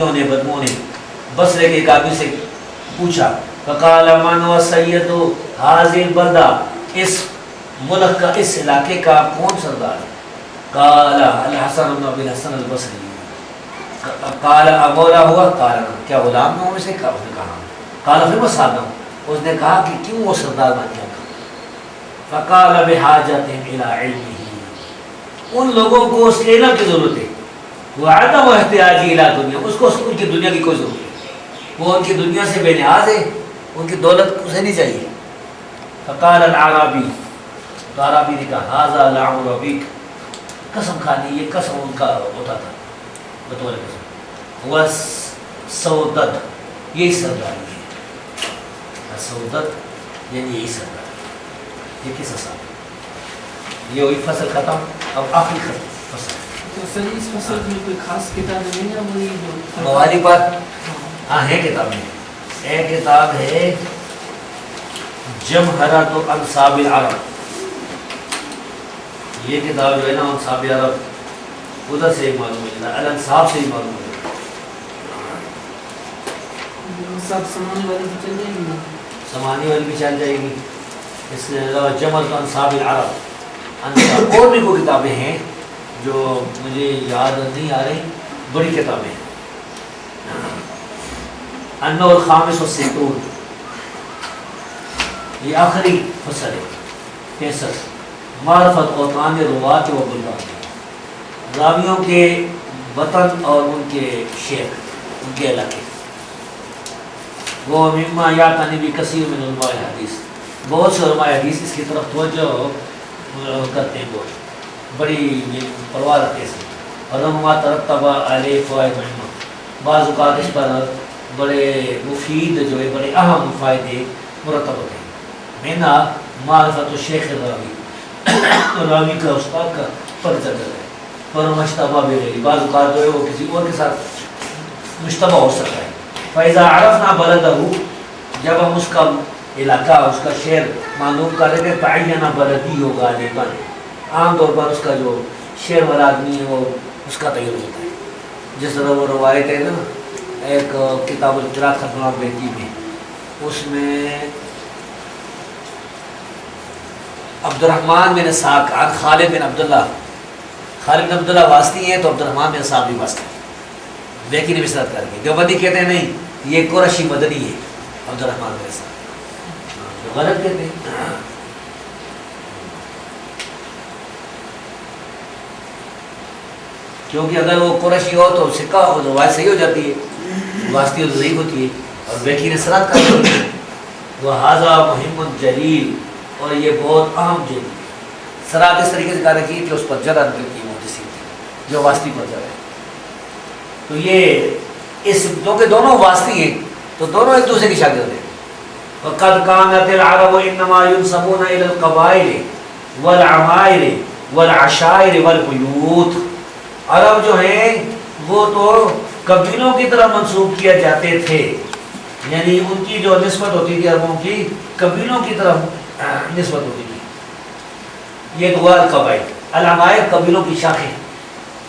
نے بدموں نے بصرے کے ایک آدمی سے پوچھا فقال من و سید حاضر بلدہ، اس ملک کا، اس علاقے کا کون سردار ہے؟ قال الحسن بن ابی الحسن البصری۔ قال امولا ہوا؟ قال کیا غلام میں سے؟ اس نے کہا۔ قال پھر وہ صادم، اس نے کہا کہ کیوں وہ سردار بن گیا؟ فقال بحاجتهم الى علمه، ان لوگوں کو اس علم کی ضرورت ہے، وعدم احتیاجی الى دنیا، اس کو ان کی دنیا کی کوئی ضرورت نہیں، وہ ان کی دنیا سے بے نیاز ہے، ان کی دولت اسے نہیں چاہیے۔ فقال العربی، تو عربی نے کہا ھذا لعن ربک، قسم کھانی، یہ قسم ان کا ہوتا تھا بطور قسم، وسودت، یہی سرداری ہے، سودت یعنی یہی سرداری۔ یہ کس حساب؟ یہ وہی فصل ختم، اب آخری فصل۔ تو سر اس فصل میں کوئی خاص کتاب نہیں ہے؟ وہی جو مواری پر ہاں ہے کتاب میں، ایک کتاب ہے جمہرۃ انصاب العرب، یہ کتاب جو ہے نا انصاب العرب، ادھر سے معلوم ہے، الانصاب سے ہی معلوم ہے۔ سب سمانے والی تو چل جائے گی، سمانی والی بھی چل جائے گی، اس کے علاوہ جمہرۃ انصاب العرب، اور بھی کوئی کتابیں ہیں جو مجھے یاد نہیں آ رہی، بڑی کتابیں ہیں۔ النوع الخامس والستون، یہ آخری فصل ہے 65، معرفت اوطان روات و بلدان، راویوں کے وطن اور ان کے شیخ، ان کے علاقے۔ وہ مما یعتنی بکثیر من علماء الحدیث، بہت سے علماء حدیث اس کی طرف توجہ کرتے ہیں، بہت بڑی پرواہ رکھتے ہیں، اور رحمہ ترتب علیہ فوائد مہمہ، بعض اوقات اس پر بڑے مفید جو ہے بڑے اہم فائدے مرتب ہوتے ہیں۔ منہا معرفت الشیخ الراوی، راوی کا استاد کا پتہ چل ہے، اور مشتبہ بھی رہی، بعض اوقات جو ہے وہ کسی اور کے ساتھ مشتبہ ہو سکتا ہے۔ فَإِذَا عَرَفْنَا بَلَدَهُ، جب ہم اس کا علاقہ، اس کا شہر معلوم کر رہے تھے، تعینہ بلدی ہوگا غالباً، عام طور پر اس کا جو شہر والا آدمی ہے وہ اس کا تعین ہوتا ہے، جس طرح وہ روایت ہے نا ایک کتاب القراءۃ خطبہ بیتی میں، اس میں عبد الرحمن بن اسحاق عن خالد بن عبداللہ، خالد بن عبداللہ واسطی ہیں تو عبد الرحمن بن اسحاق بھی واسطی ہیں، بیکی نے بسرت کر کے، دیوبندی کہتے ہیں نہیں یہ قرشی مدنی ہے عبد الرحمن بن اسحاق، غلط کہتے ہیں۔ کیونکہ اگر وہ قریشی ہو تو سکہ ہو تو روایت صحیح ہو جاتی ہے، واسطی تو ضعیف ہوتی ہے، اور بیکی نے سرات کر دی ہے۔ وہ ھذا مہم جلیل، اور یہ بہت اہم جلیل، سرات اس طریقے سے کہا رکھی کہ اس پر جرح کی محدثین تھی جو واسطی پر جرح ہے، تو یہ اس کیونکہ دونوں واسطی ہیں تو دونوں ایک دوسرے کی شاگرد ہیں۔ وقد كانت العرب انما ينسبون الى القبائل والعمائر والعشائر والبيوت، عرب جو ہیں وہ تو قبیلوں کی طرف منسوب کیا جاتے تھے، یعنی ان کی جو نسبت ہوتی تھی عربوں کی قبیلوں کی طرف نسبت ہوتی تھی، یہ دو القبائل، العمائر قبیلوں کی شاخیں،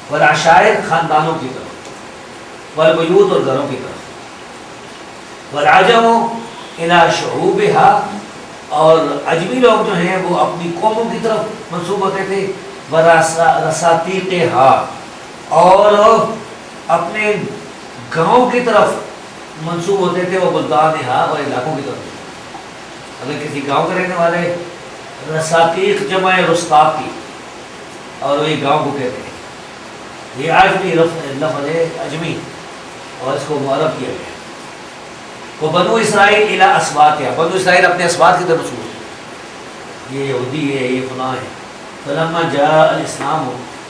والعشائر خاندانوں کی طرف، والبیوت اور گھروں کی طرف، والعجم الى شعوبها، اور عجمی لوگ جو ہیں وہ اپنی قوموں کی طرف منسوب ہوتے تھے، ورساتیقها، اور اپنے گاؤں کی طرف منسوب ہوتے تھے، وہ بلدانها، اور علاقوں کی طرف۔ اگر کسی گاؤں کے رہنے والے، رساتیق جمع رستاق کی، اور وہی گاؤں کو کہتے ہیں، یہ عجمی لفظ ہے، عجمی، اور اس کو معرب کیا گیا۔ وہ بنو اسرائیل الی اسباطها، بنو اسرائیل اپنے اسباط کی طرف منسوب ہے، یہ یہودی ہے، یہ فلاں ہے۔ فلما جاء الاسلام،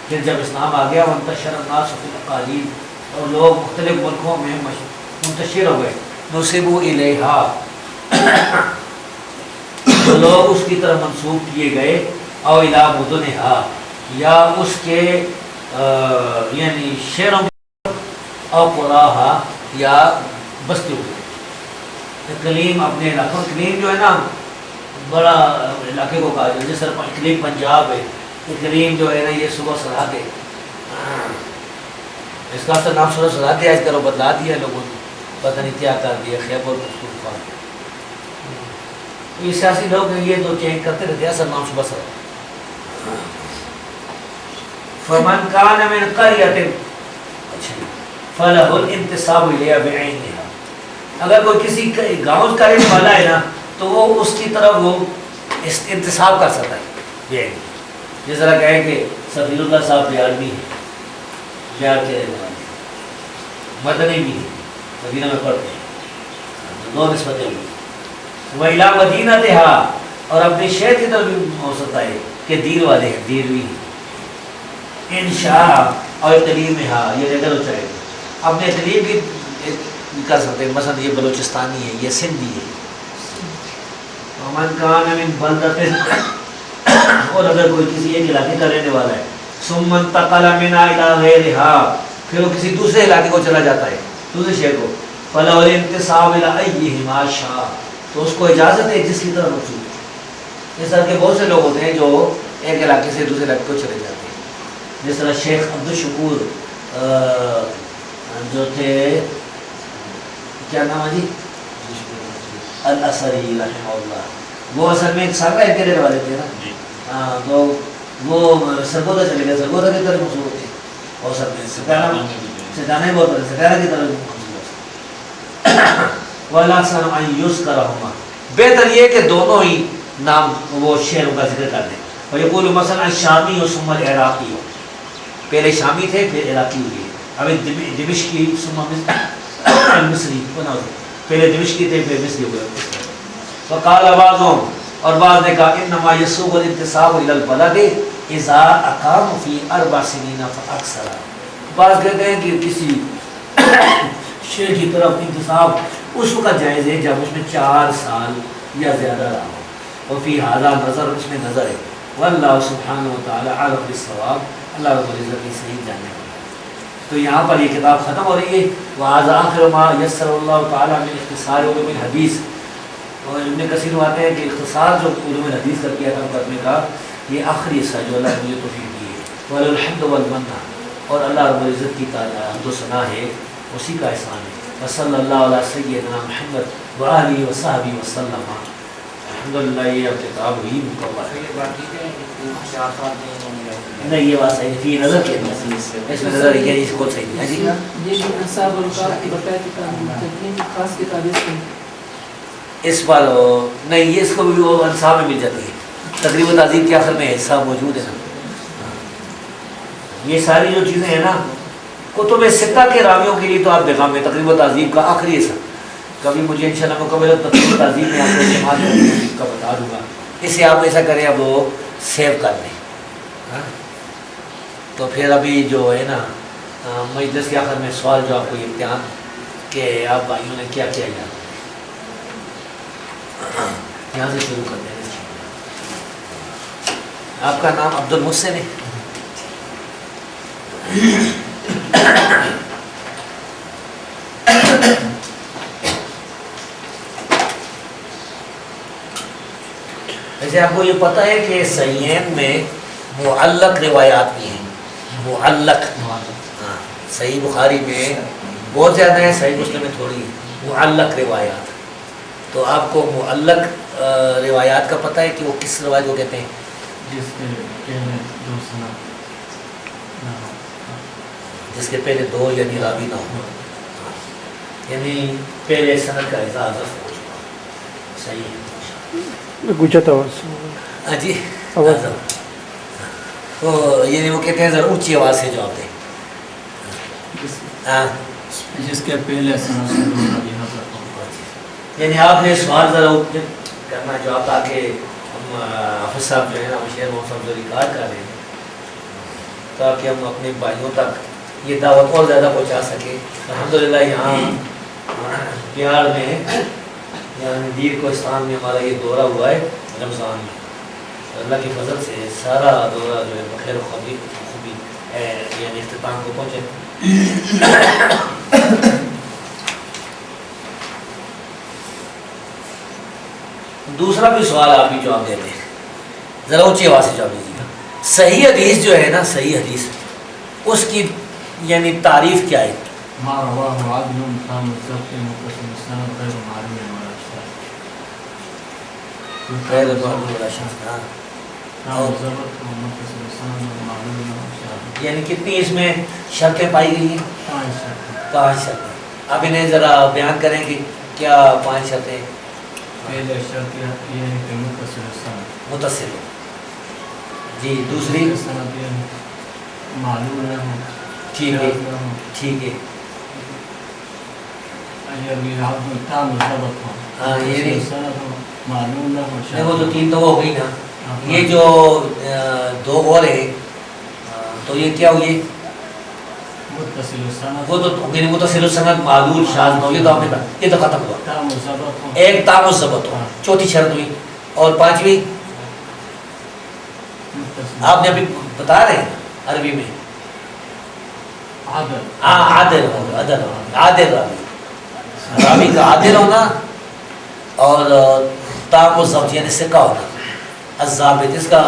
پھر جب اسلام آ گیا، وانتشر الناس فی الاقالیم، اور لوگ مختلف ملکوں میں منتشر ہو گئے، نسبوا الیہا، تو لوگ اس کی طرف منسوب کیے گئے، او الی مدنہا، یا اس کے یعنی شہروں کی، او قراہا، یا بستیوں کی۔ اقلیم اپنے علاقوں، اقلیم جو ہے نا بڑا علاقے کو کہا جائے، جس طرح اقلیم پنجاب ہے، اقلیم جو ہے نا یہ صوبہ سرحد ہے، اس کا اصل نام سزا دیا، آج کرو بدلا دیا لوگوں نے، پتہ نہیں کیا کر دیا، خیبر پختونخوا۔ یہ سیاسی لوگ ہیں، یہ تو چینج کرتے رہتے ہیں، اصل نام صبح سر۔ فمن کان من قریۃ فلہ الانتساب الیہا بعینہا، اگر کوئی کسی گاؤں کا رہنے والا ہے نا تو وہ اس کی طرف وہ انتساب کر سکتا ہے بعین۔ جس طرح کہیں کہ سفیر اللہ صاحب بیاڑوی ہیں، بیاڑ کے رہنے والے، مدنی بھی ہیں، مدینہ میں پڑھتے ہیں، دو نسبتیں ہوئی۔ وَإِلَىٰ مَدِينَتِهَا، اور اپنے شہر کی طرف بھی ہو سکتا ہے کہ دیر والے ہیں، دیروی ہیں۔ انشاء اور تلیم میں ہاں یہ ادھر ہو چاہے اپنے تلیم کی کر سکتے ہیں، مثلا یہ بلوچستانی ہے، یہ سندھی ہے۔ ومن کان من بلدۃ، اور اگر کوئی کسی ایک علاقے کا رہنے والا ہے، ثم انتقل منها الى غیرها، پھر وہ کسی دوسرے علاقے کو چلا جاتا ہے، دوسرے شہر کو، فلہ الانتساب الى ایہما شاء، تو اس کو اجازت ہے جس کی طرف رجوع۔ اس طرح کے بہت سے لوگ ہوتے ہیں جو ایک علاقے سے دوسرے علاقے کو چلے جاتے ہیں، جس طرح شیخ عبدالشکور جو تھے، کیا نام ہے جی، الاثری رحمہ اللہ، وہ اصل میں سرگا کے رہنے والے تھے نا، تو وہ سرگودا چلے گئے، سرگودا کی طرف منسوب ہوتے ہیں، اور سب میں سکانہ ہی بہت بڑے، سکانہ کی طرف منسوب ہوتے ہیں۔ وَالْأَحْسَنُ أَنْ يُذْكَرَهُمَا، بہتر یہ کہ دونوں ہی نام وہ شہروں کا ذکر کر دیں۔ وَيَقُولُ مَثَلًا الشَّامِيُّ ثُمَّ الْعِرَاقِيُّ، پہلے شامی تھے پھر عراقی ہوئے، اب دمشقی ثم مصری، پہلے دمشقی تھے پھر مصری ہوئے۔ وقال بعضهم، اور بعض نے کہا انما یسوغ الانتساب الى البلد اذا اقام فی 4 سنین فاکثر، بعض کہتے ہیں کہ کسی شہر کی طرف انتساب اس وقت جائز ہے جب اس میں 4 سال یا زیادہ رہا ہو، وفی ھذا نظر، اس میں نظر ہے، واللہ سبحانہ وتعالی عالم بالصواب، اللہ رب العزت کی صحیح جاننے والا۔ تو یہاں پر یہ کتاب ختم ہو رہی ہے، وَهَذَا آخِرُ مَا يَسَّرَ اللَّهُ تَعَالَى مِنْ اخْتِصَارِ عُلُومِ الْحَدِيثِ، اور ابن کثیر آتے ہیں کہ اختصار جو علوم الحدیث کر کیا تھا مقدمے کا، یہ آخری حصہ جو اللہ نے مجھے توفیق دی ہے، وَلَلْحَمْدُ وَالْمَنَّ، اور اللہ رب العزت کی حمد و ثنا ہے، اسی کا احسان ہے۔ وصلی اللہ علیہ سیدنا محمد وآلہ وصحبہ وسلم۔ الحمدللہ یہ اب کتاب ہوئی مکمل ہے۔ نہیں یہ بات صحیح فی نظر کے اندر، اس میں نظر ہے کہ اس کو صحیح ہے جی۔ یہ جو انصاف الکاف کی بتایا کتاب تدوین کی خاص کتاب اس پر نہیں، یہ اس کو بھی وہ انصاف میں مل جاتی ہے، تقریب و تہذیب کے آخر میں حصہ موجود ہے نا۔ یہ ساری جو چیزیں ہیں نا کتب ستہ کے راویوں کے لیے تو آپ دیکھا میں تقریب و تہذیب کا آخری حصہ، کبھی مجھے انشاءاللہ مکمل تقریب و تہذیب میں آپ کو جماعت کا بتا دوں گا، اسے آپ ایسا کریں اب وہ سیو کر لیں۔ تو پھر ابھی جو ہے نا مجلس کے آخر میں سوال جو آپ کو امتحان کہ آپ بھائیوں نے کیا کیا یہاں سے شروع کرتے ہیں۔ آپ کا نام عبد المحسن ہے؟ ویسے آپ کو یہ پتہ ہے کہ صحیحین میں معلق روایات بھی ہیں، معلق، ہاں صحیح بخاری میں بہت زیادہ ہیں، صحیح مسلم میں تھوڑی ہیں معلق روایات۔ تو آپ کو معلق روایات کا پتہ ہے کہ وہ کس روایت کو کہتے ہیں؟ جس کے پہلے 2 سند نہ ہو، جس کے پہلے 2 یعنی راوی نہ ہو، یعنی پہلے سند کا اعزاز ہو چکا، صحیح ہے۔ گوچت آواز، ہاں جی، آواز، یعنی وہ کہتے ہیں ذرا اونچی آواز سے جواب دیں۔ ہاں جس کے پہلے سند سے 2 راوی حضرت ہو، یعنی آپ نے سوال ذرا کرنا جو آپ تاکہ ہم حافظ صاحب جو ہے نا شیر محمد صاحب جو ریکارڈ کر رہے ہیں تاکہ ہم اپنے بھائیوں تک یہ دعوت اور زیادہ پہنچا سکیں۔ الحمدللہ یہاں بہار میں یعنی دیر کوہستان میں ہمارا یہ دورہ ہوا ہے رمضان میں، اللہ کی فضل سے سارا دورہ جو ہے بخیر و خوبی یعنی اختتام کو پہنچے۔ دوسرا بھی سوال آپ ہی جواب دیتے ہیں، ذرا اونچی آواز سے جواب دیجیے گا۔ صحیح حدیث جو ہے نا، صحیح حدیث اس کی یعنی تعریف کیا ہے؟ ما رواه عدل تام الضبط متصل السند غير معلول ولا شاذ. غیر معلول ولا شاذ. تام الضبط متصل السند معلول ولا شاذ. یعنی کتنی اس میں شرطیں پائی گئی ہیں؟ 5 شرط. 5 شرطیں. آپ انہیں ذرا بیان کریں کہ کیا 5 شرطیں؟ پہلے شرط یہ ہے کہ متصل السند. متصل ہو. جی دوسری؟ سند یہ معلول نہ ہو. ٹھیک ہے ٹھیک ہے. تام الضبط ہو. ہاں یہ نہیں سند ہو معلول نہ ہو. وہ تو 3 تو ہو گئی نا. یہ جو 2 اور ہیں تو یہ کیا ہوئی؟ متصل السند. وہ تو میرے متصل السند معلول شاذ ہو. یہ تو آپ نے کہا یہ تو ختم ہوا. تام الضبط ہو. ایک تام الضبط ہو. چوتھی شرط ہوئی. اور 5ویں آپ نے ابھی بتا رہے ہیں عربی میں عدل. عادل ہو. عادل راوی کا عادل ہونا اور تام الضبط یعنی ثقہ ہونا. الضابط اس کا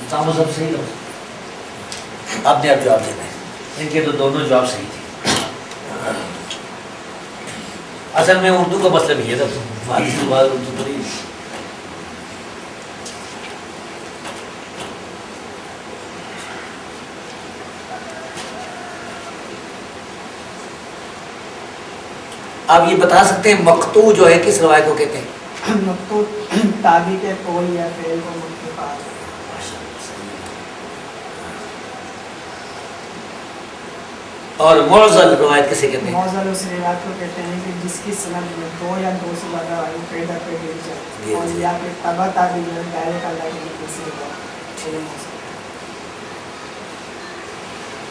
تام الضبط صحیح ہو. آپ نے اب جواب دینا ہے. ان کے تو دونوں جواب صحیح تھے. اصل میں اردو کا مطلب یہ تھا فارسی کے بعد اردو تو نہیں. آپ یہ بتا سکتے ہیں مقطوع جو ہے کس روایت کو کہتے ہیں؟ مقطوع تابعی کے قول یا فعل کو مقطوع کہا جاتا ہے. اور معضل روایت کسے کہتے ہیں؟ معضل اس روایت کو کہتے ہیں کہ جس کی سند میں 2 یا 2 سے زیادہ راوی پیدا کر دی جائے اور یا پھر تبع تابعی جو ہے ڈائریکٹ اللہ کے نبی سے علم ہو سکتا ہے.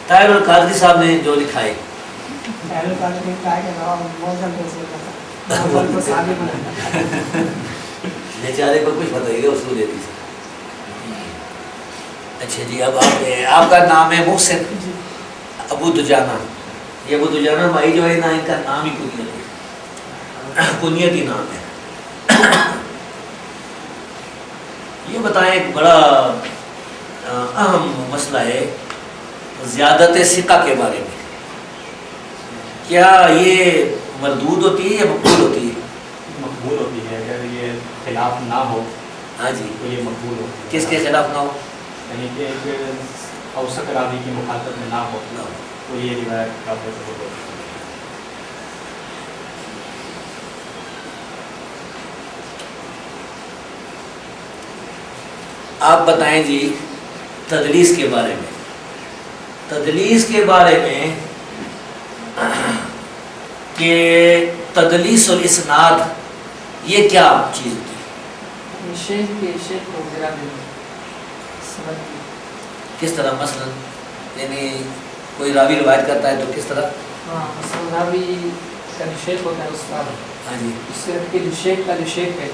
طاہر القادری صاحب نے جو لکھا ہے طاہر القادری نے کہا کہ معضل کو سے کہا معضل کو ثابت بنانا. بیچارے کو کچھ بتائیے گا اصول حدیث. اچھا جی اب آپ کا نام ہے محسن ابو دجانہ. یہ ابو دجانہ بھائی جو ہے نا ان کا نام ہی کنیت ہی نام ہے. یہ بتائیں ایک بڑا اہم مسئلہ ہے زیادت ثقہ کے بارے میں. کیا یہ مردود ہوتی ہے یا مقبول ہوتی ہے؟ مقبول ہوتی ہے. اگر یہ خلاف نہ ہو ہاں جی. تو یہ مقبول ہوتی ہے. کس کے خلاف نہ ہو؟ یعنی کہ ایک اوثق راوی کی مخالفت میں نہ ہو تو یہ روایت قابل قبول ہوتی ہے. آپ بتائیں جی تدلیس کے بارے میں. تدلیس کے بارے میں کہ تدلیس الاسناد یہ کیا چیز ہوتی ہے؟ شیخ کے شیخ کو گرا دینا سند کی. کس طرح مثلا یعنی کوئی راوی روایت کرتا ہے تو کس طرح؟ ہاں مثلا راوی کا جو شیخ ہوتا ہے استاد ہاں جی. اس سے کے جو شیخ کا جو شیخ ہے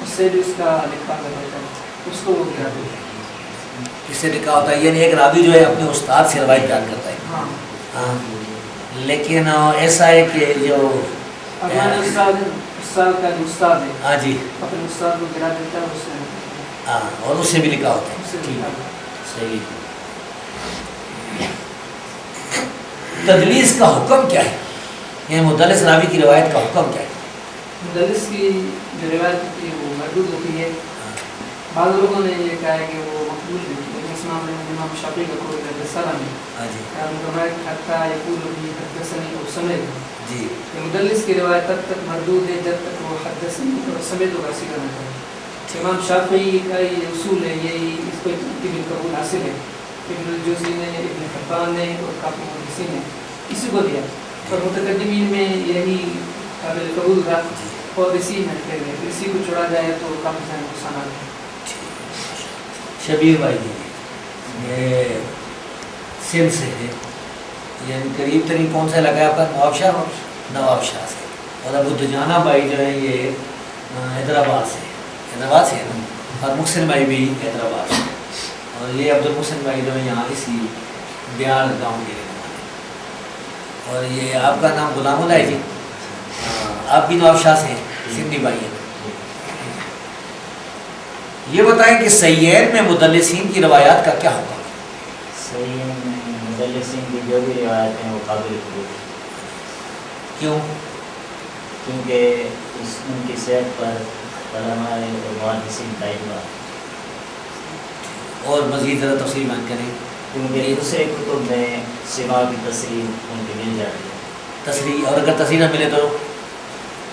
اس سے بھی اس کا لکھا ہوتا ہے اس کو وہ گرا دینا. کس سے لکھا ہوتا ہے؟ یعنی ایک راوی جو ہے اپنے استاد سے روایت بیان کرتا ہے. ہاں ہاں لیکن ایسا ہے کہ جو اپنے استاد کا جو استاد ہے ہاں جی اپنے استاد کو گرا دیتا ہے اس سے ہاں اور اس سے بھی لکھا ہوتا ہے. اس سے لکھا ہوتا ہے. صحیح. تدلیس کا حکم کیا ہے؟ یعنی مدلس راوی کی روایت کا حکم کیا ہے؟ مدلس کی جو روایت ہوتی ہے وہ مردود ہوتی ہے. بعض لوگوں نے یہ کہا ہے کہ وہ مقبول ہے لیکن اس معاملے میں امام شافعی کا قول ہے رسالہ میں ہاں جی حتیٰ یقول بھی حدثنی اور سمیت. جی کہ مدلس کی روایت تب تک مردود ہے جب تک وہ حدثنی اور سمیت کا سیکھا نہ کرے. امام شافعی کا یہ اصول ہے, یہی اس کو ابن قبول حاصل ہے. ابن الجوزی نے, ابن حبان نے اور کافی محدثین نے اسی کو دیا اور متقدمین میں یہی قابل قبول تھا اور اسی میں پھر اسی کو چھوڑا جائے تو کافی سارے نقصانات ہیں. شبیر بھائی جی یہ سندھ سے ہے, یعنی قریب ترین کون سا لگا ہے آپ کا؟ نواب شاہ. نواب شاہ سے. اور ابو دجانہ بھائی جو ہے یہ حیدرآباد سے ہے نا. اور محسن بھائی بھی حیدرآباد سے. اور یہ عبد المحسن بھائی جو ہے یہاں اسی بیار گاؤں کے رہنے والے. اور یہ آپ کا نام غلام اللہ ہے جی. آپ بھی نواب شاہ سے ہیں, سندھی بھائی ہیں. یہ بتائیں کہ سیئر میں مدلسین کی روایات کا کیا حکم ہے؟ صحیح میں مدلسین کی جو بھی روایت ہیں وہ قابل قبول ہیں، کیوں؟ کیونکہ ان کی صحت پر علماء اور محدثین کا اجماع ہے۔ اور مزید ذرا تفصیل بیان کریں۔ کیونکہ دوسرے کتب میں سما کی تصریح ان کی مل جاتی ہے، تصریح، اور اگر تصریح نہ ملے تو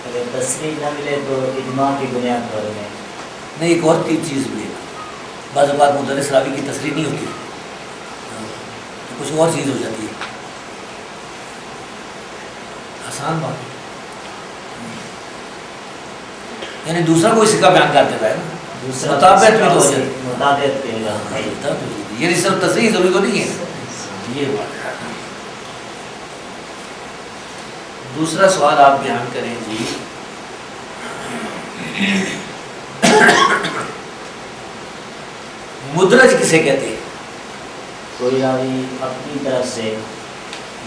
اگر تصریح نہ ملے تو اجماع کی بنیاد پر انہیں نہیں، ایک اور چیز ملے گا، بعض اوقات مدرس راوی کی تصریح نہیں ہوتی، تو کچھ اور چیز ہو جاتی ہے، آسان بات ہے، یعنی دوسرا کوئی سکہ بیان کر دیتا ہے نا، دوسرا مطابقت بھی تو ہو جاتی ہے۔ مطابقت کے لیے یہ صرف تصریح ضروری تو نہیں ہے، یہ بات ہے۔ دوسرا سوال آپ بیان کریں جی، مدرج کسے کہتے ہیں؟ کوئی راوی اپنی طرف سے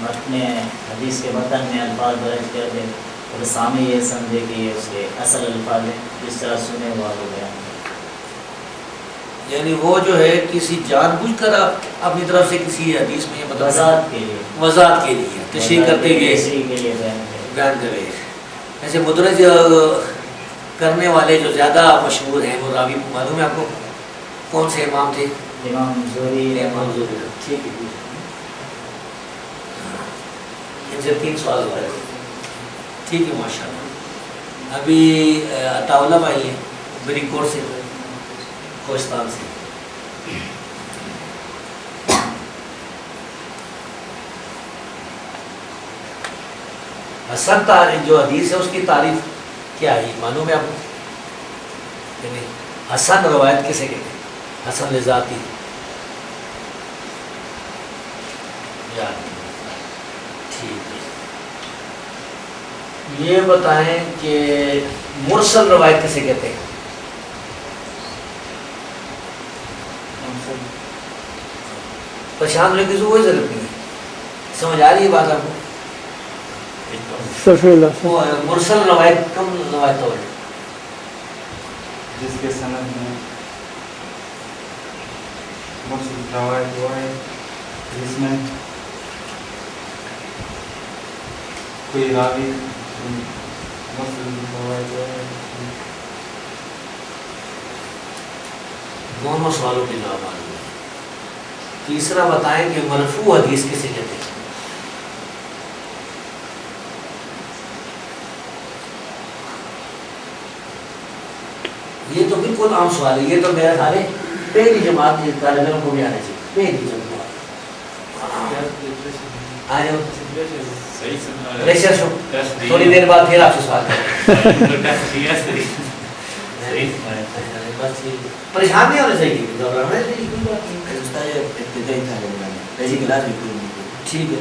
متن حدیث کے متن میں الفاظ درج کر دے اور سامع یہ سمجھے کہ یہ اس کے اصل الفاظ ہیں، جس طرح سنے ہوا وہ بیان کرے۔ یعنی وہ جو ہے کسی جان بوجھ کر اپنی طرف سے کسی حدیث میں یہ وضاحت کے لیے، وضاحت کے لیے تشریح کرتے ہوئے تشریح کے لیے بیان کرے۔ بیان کرے۔ ایسے مدرج کرنے والے جو زیادہ مشہور ہیں وہ راوی معلوم ہے آپ کو کون سے امام تھے؟ امام زہری، امام زہری۔ ٹھیک ہے، ان سے 3 سوال ہو رہے ہیں۔ ٹھیک ہے، ماشاء اللہ۔ ابھی عطاءاللہ بھائی ہیں بریک کوٹ سے، کوہستان سے۔ حسن تعریف جو حدیث ہے اس کی تعریف کیا ہے معلوم ہے آپ کو؟ یعنی حسن روایت کسے کہتے ہیں؟ حسن لذاتی یاد ٹھیک ہے۔ یہ بتائیں کہ مرسل روایت کسے کہتے ہیں؟ پریشان ہونے کی کوئی ضرورت نہیں ہے، سمجھ آ رہی ہے بات آپ کو؟ صفی اللہ وہ مرسل روایت کم روایت ہو ہے جس کے سند میں مرسل روایت ہوا ہے، جس میں کوئی راوی مرسل روایت ہوا ہے۔ دونوں سوالوں کے جواب معلوم ہے۔ تیسرا بتائیں کہ مرفوع حدیث کسے کہتے ہیں؟ یہ تو بالکل عام سوال ہے، یہ تو میرا خیال ہے پہلی جماعت کے طالب علموں کو بھی آنا چاہیے، پہلی جماعت آئے ہو پریشر شو تھوڑی دیر بعد پھر آپ سے سوال بس پریشان نہیں ہونا چاہیے، گھبرانا نہیں ٹھیک ہے،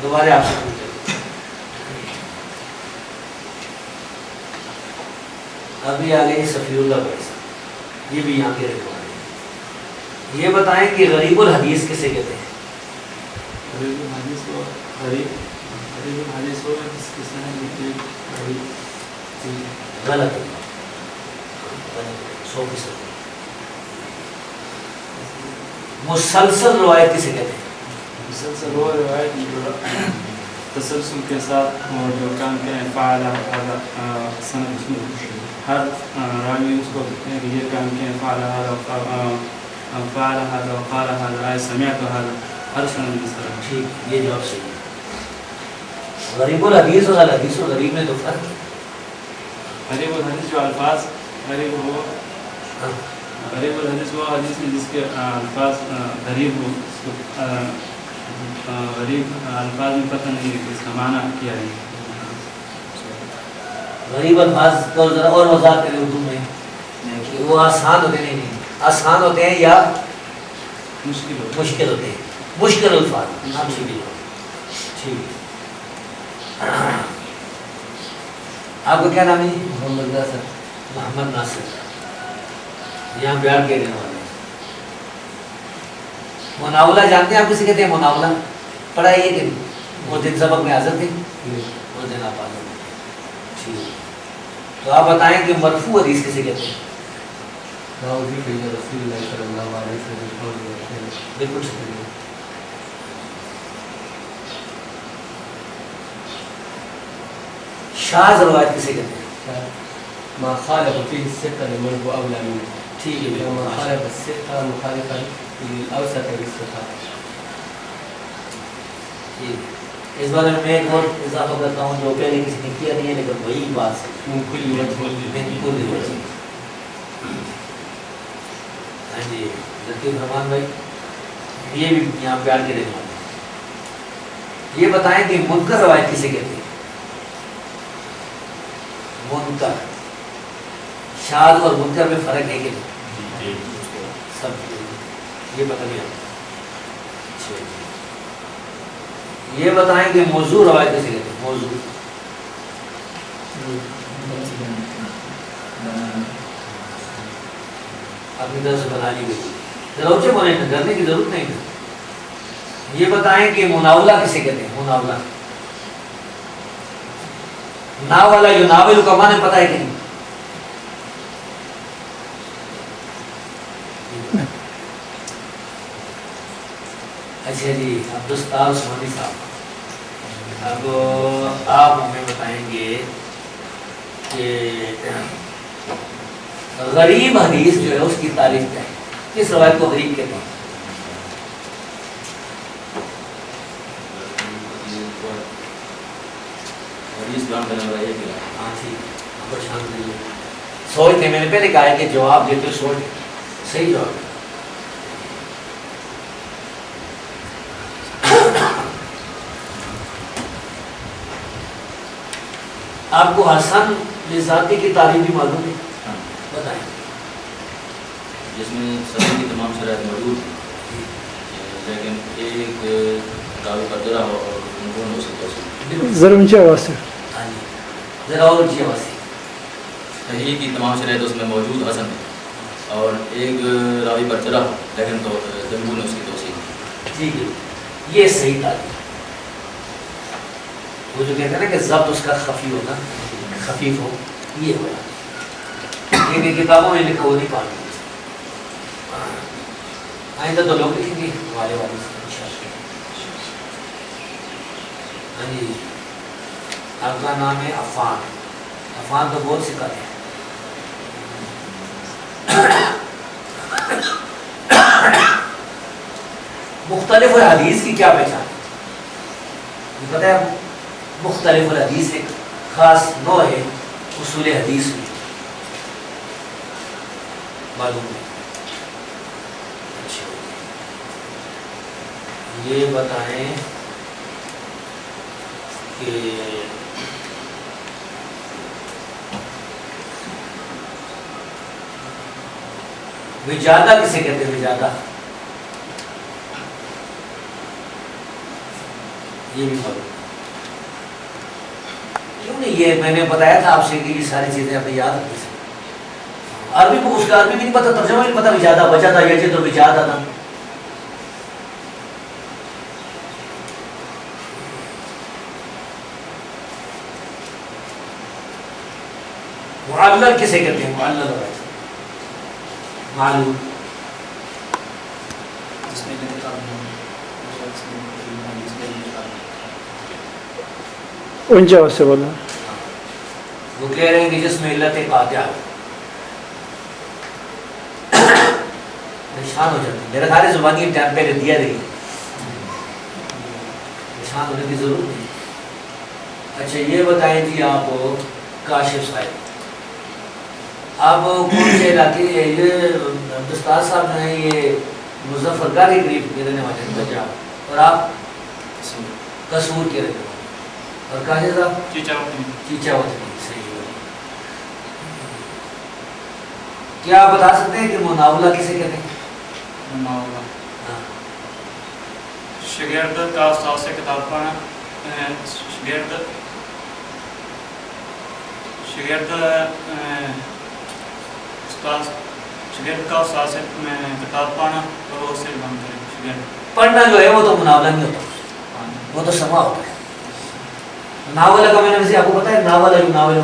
دوبارہ آپ سے پوچھیں۔ ابھی آ گئی صفی اللہ بھائی صاحب، یہ بھی یہاں کے رہنے والے ہیں۔ یہ بتائیں کہ غریب الحدیث کسے کہتے ہیں؟ غریب الحدیث کو غریب الحدیث کو جس کے سند میں غلط ہے، 100%۔ مسلسل روایت کسے کہتے ہیں؟ مسلسل وہ روایت جو تسلسل کے ساتھ اور جو کام کے فعال سند اس میں ہر راوی اس کو یہ کام کے فعال وقال هذا سمعت هذا ہر سند اس طرح۔ ٹھیک، یہ جواب صحیح ہے۔ غریب الحدیث اور الحدیث و غریب میں تو فرق ہے۔ غریب الحدیث جو الفاظ غریب الحدیث وہ حدیث میں جس کے الفاظ غریب ہو، اس کو غریب الفاظ میں پتہ نہیں ہے کہ اس کا معنی کیا ہے۔ غریب الفاظ کو ذرا اور وضاحت کریں اردو میں کہ وہ آسان ہوتے نہیں، آسان ہوتے ہیں یا مشکل ہوتے ہیں، مشکل الفاظ نام سے بھی ٹھیک۔ آپ کا کیا نام ہے؟ محمد ناصر۔ محمد ناصر، یہاں بہار کے رہنے والے ہیں۔ مناولہ جانتے ہیں آپ کسے کہتے ہیں؟ مناولہ پڑھا ہے یہ کہ وہ دن سبق میں حاضر تھے، وہ دن آپ حاضر تھے ٹھیک۔ تو آپ بتائیں کہ مرفوع حدیث کسے کہتے ہیں؟ لا أضيف إلى رسول الله صلى الله عليه وسلم قول وفعل. بالکل صحیح. شاذ روایت کسے کہتے ہیں؟ ما خالف فيه الثقة لمن هو أولى منه. ٹھیک ہے. وما خالف الثقة مخالفا للأوثق بالثقة. اس بارے میں ایک اور اضافہ کرتا ہوں جو پہلے کسی نے کیا نہیں ہے لیکن وہی بات ہے. من كل وجه. من کل وجہ. ہاں جی لطیف رحمان بھائی یہ بھی یہاں پہ آ کے دیکھنا ہے. یہ بتائیں کہ منکر روایت کسے کہتے ہیں؟ منکر. شاذ اور منکر میں فرق ہے کہ نہیں؟ سب یہ پتہ نہیں آتا. یہ بتائیں کہ موضوع روایت کسے کہتے ہیں؟ موضوع اپنی طرف سے بنا لی گئی. ذرا اونچے بولیں نا، ڈرنے کی ضرورت نہیں ہے. یہ بتائیں کہ مناولہ کسے کہتے ہیں؟ مناولہ. ناولا جو ناول کا معنی پتہ ہے کہ نہیں؟ اچھا جی عبدالستار عثمانی صاحب، اب آپ ہمیں بتائیں گے کہ غریب حدیث جو ہے اس کی تعریف کیا ہے؟ کس روایت کو غریب کہتے ہیں؟ ہاں ٹھیک ہے، پریشان نہیں ہے. سوچتے میں نے پہلے کہا ہے کہ جواب دیتے سوچ صحیح جواب. آپ کو حسن لذاتی کی تعریف بھی معلوم ہے؟ بتائیں. جس میں سبھی کی تمام شرائط موجود ہیں لیکن ایک راوی کا درا ہو اور دونوں ہو سکتا ہے. ذرا اونچی آواز سے. ہاں جی ذرا اور اونچی آواز سے. صحیح کی تمام شرائط اس میں موجود حسن ہے اور ایک راوی پر درا ہو لیکن تو دونوں اس کی توصیف. ٹھیک ہے، یہ صحیح تعریف. وہ جو کہتے ہیں نا کہ ضبط اس کا خفی ہونا، خفیف ہو، یہ ہوا. لیکن کتابوں میں لکھا وہ نہیں پانا. آئندہ تو لوگ لکھیں گے والے والے سے انشاءاللہ. ہاں جی آپ کا نام ہے عفان. عفان تو بہت سکھاتے ہیں. مختلف الحدیث کی کیا پہچان ہے؟ یہ پتہ ہے مختلف الحدیث ایک خاص نوع ہے اصول حدیث میں، معلوم ہے. اچھا یہ بتائیں کہ وجادہ کسے کہتے ہیں؟ وجادہ یہ بھی معلوم. کیوں نہیں؟ یہ میں نے بتایا تھا آپ سے کہ یہ ساری چیزیں اپنے یاد رکھیں. عربی کو اس کا عربی بھی نہیں پتہ، ترجمہ نہیں پتہ. وجادہ وجادہ یجد و وجادہ تھا. معلل کسے کہتے ہیں؟ معلل معلوم جس میں اونچی آواز سے بولا. وہ کہہ رہے ہیں کہ جس میں علت قاطعہ پریشان ہو جاتے ہیں. میرا خیال ہے زبانی ٹائم پہلے دیا رہی، پریشان ہونے کی ضرورت نہیں. اچھا یہ بتائیں جی آپ کاشف صاحب، آپ کون سے علاقے؟ یہ دستار صاحب جو ہیں یہ مظفر گڑھ کے قریب کے رہنے والے ہیں پنجاب، اور آپ قصور کے رہنے والے. اور کاشف صاحب چیچا وطنی. صحیح ہے. کیا آپ بتا سکتے ہیں کہ مناولہ کسے کہتے ہیں؟ مناولہ ہاں. شگرد کا استاد سے کتاب پڑھنا. شگرد کا استاد سے کتاب پڑھنا اور اس سے بند کریں. شگرد پڑھنا جو ہے وہ تو مناولہ نہیں ہوتا، وہ تو سما ہوتا ہے. ناولہ کا میں نے ویسے آپ کو پتا ہے ناولہ یو ناولو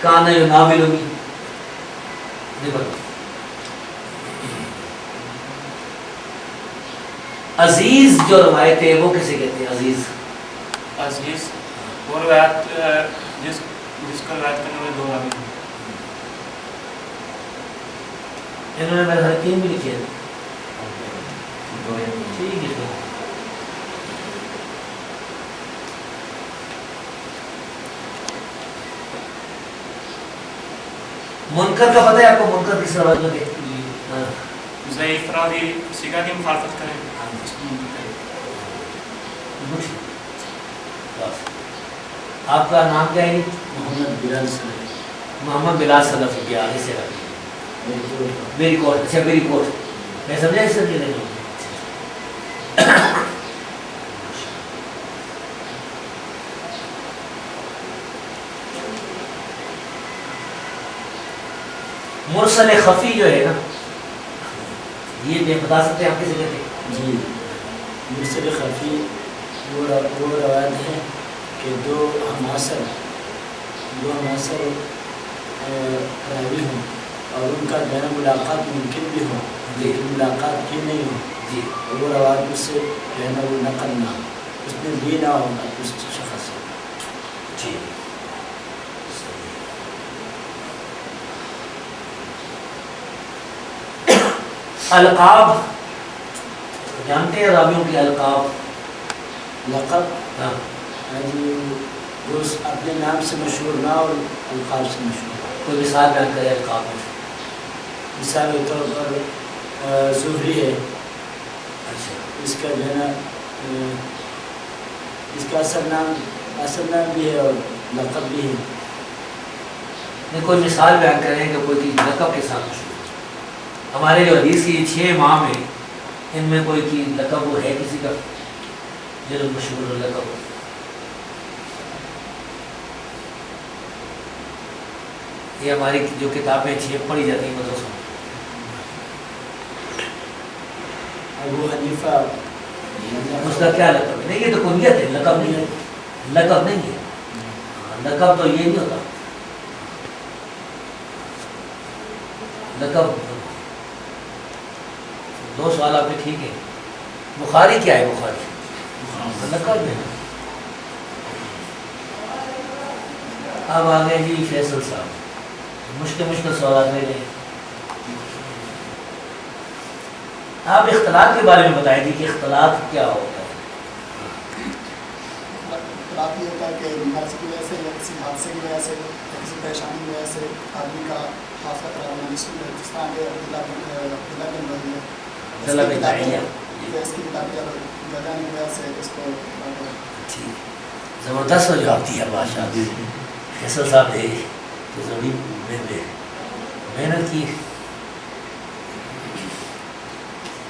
کانا یو ناولو نہیں پتا. عزیز جو روایت ہے وہ کسے کہتے ہیں عزیز؟ عزیز وہ روایت جس کا روایت کرنے والے دو راوی ہیں. انہوں نے میرے گھر 3 بھی لکھے ہیں. ٹھیک ہے. منکر کا پتہ ہے آپ کو؟ منکر کس روایت میں ہے؟ ہاں. ضعیف راوی سیکھا کی مخالفت کریں. آپ کا نام کیا ہے؟ محمد بلال سلفی. محمد بلال سلفی کے آگے سے رکھیے. میری کوٹ. اچھا میری کوٹ میں سمجھا اس سے نہیں. مرسل خفی جو ہے نا یہ میں بتا سکتے ہیں آپ کسے کہتے ہیں؟ جی مرسل خفی وہ روایت ہے کہ دو ہماثر راوی ہوں اور ان کا جو ہے ملاقات ممکن بھی ہو لیکن ملاقات کی نہیں ہو. جی وہ روایت اس سے جو ہے نا وہ نقل نہ ہو, اس نے لی نہ ہو اس شخص سے. جی القاب جانتے ہیں راویوں کے القاب؟ لقب ہاں. یعنی وہ اپنے نام سے مشہور نہ اور القاب سے مشہور. کوئی مثال بیان کرے القاب میں؟ مثال کے طور پر زہری ہے. اچھا اس کا جو ہے نا اس کا اصل نام بھی ہے اور لقب بھی ہے. نہیں کوئی مثال بیان کریں کہ کوئی چیز لقب کے ساتھ مشہور. ہمارے جو حدیث کی 6 امام ہیں ان میں کوئی چیز لقب وہ ہے کسی کا جو مشہور لقب ہو؟ یہ ہماری جو کتابیں 6 پڑھی جاتی ہیں مدرسوں میں. ابو حنیفہ اس کا کیا لقب ہے؟ نہیں یہ تو کنیت ہے, لقب نہیں ہے. لقب نہیں ہے. لقب تو یہ نہیں ہوتا. لقب 2 سوال آپ نے ٹھیک ہے. بخاری کیا ہے؟ بخاری لقب ہے. اب آگے جی فیصل صاحب مشکل سوالات لے لیں. آپ اختلاط کے بارے میں بتائیں گے کہ اختلاط کیا ہوتا ہے؟ اختلاط یہ ہوتا ہے کہ مرض کی وجہ سے یا کسی حادثے کی وجہ سے یا کسی پریشانی کی وجہ سے آدمی کا حادثہ خراب ہونا, جس طرح کے عبداللہ بن رہی ہے اس کی کتاب جگہ کی وجہ سے اس کو زبردست ہو جواب دیا بادشاہ. فیصل صاحب نے تو زمین میں محنت کی.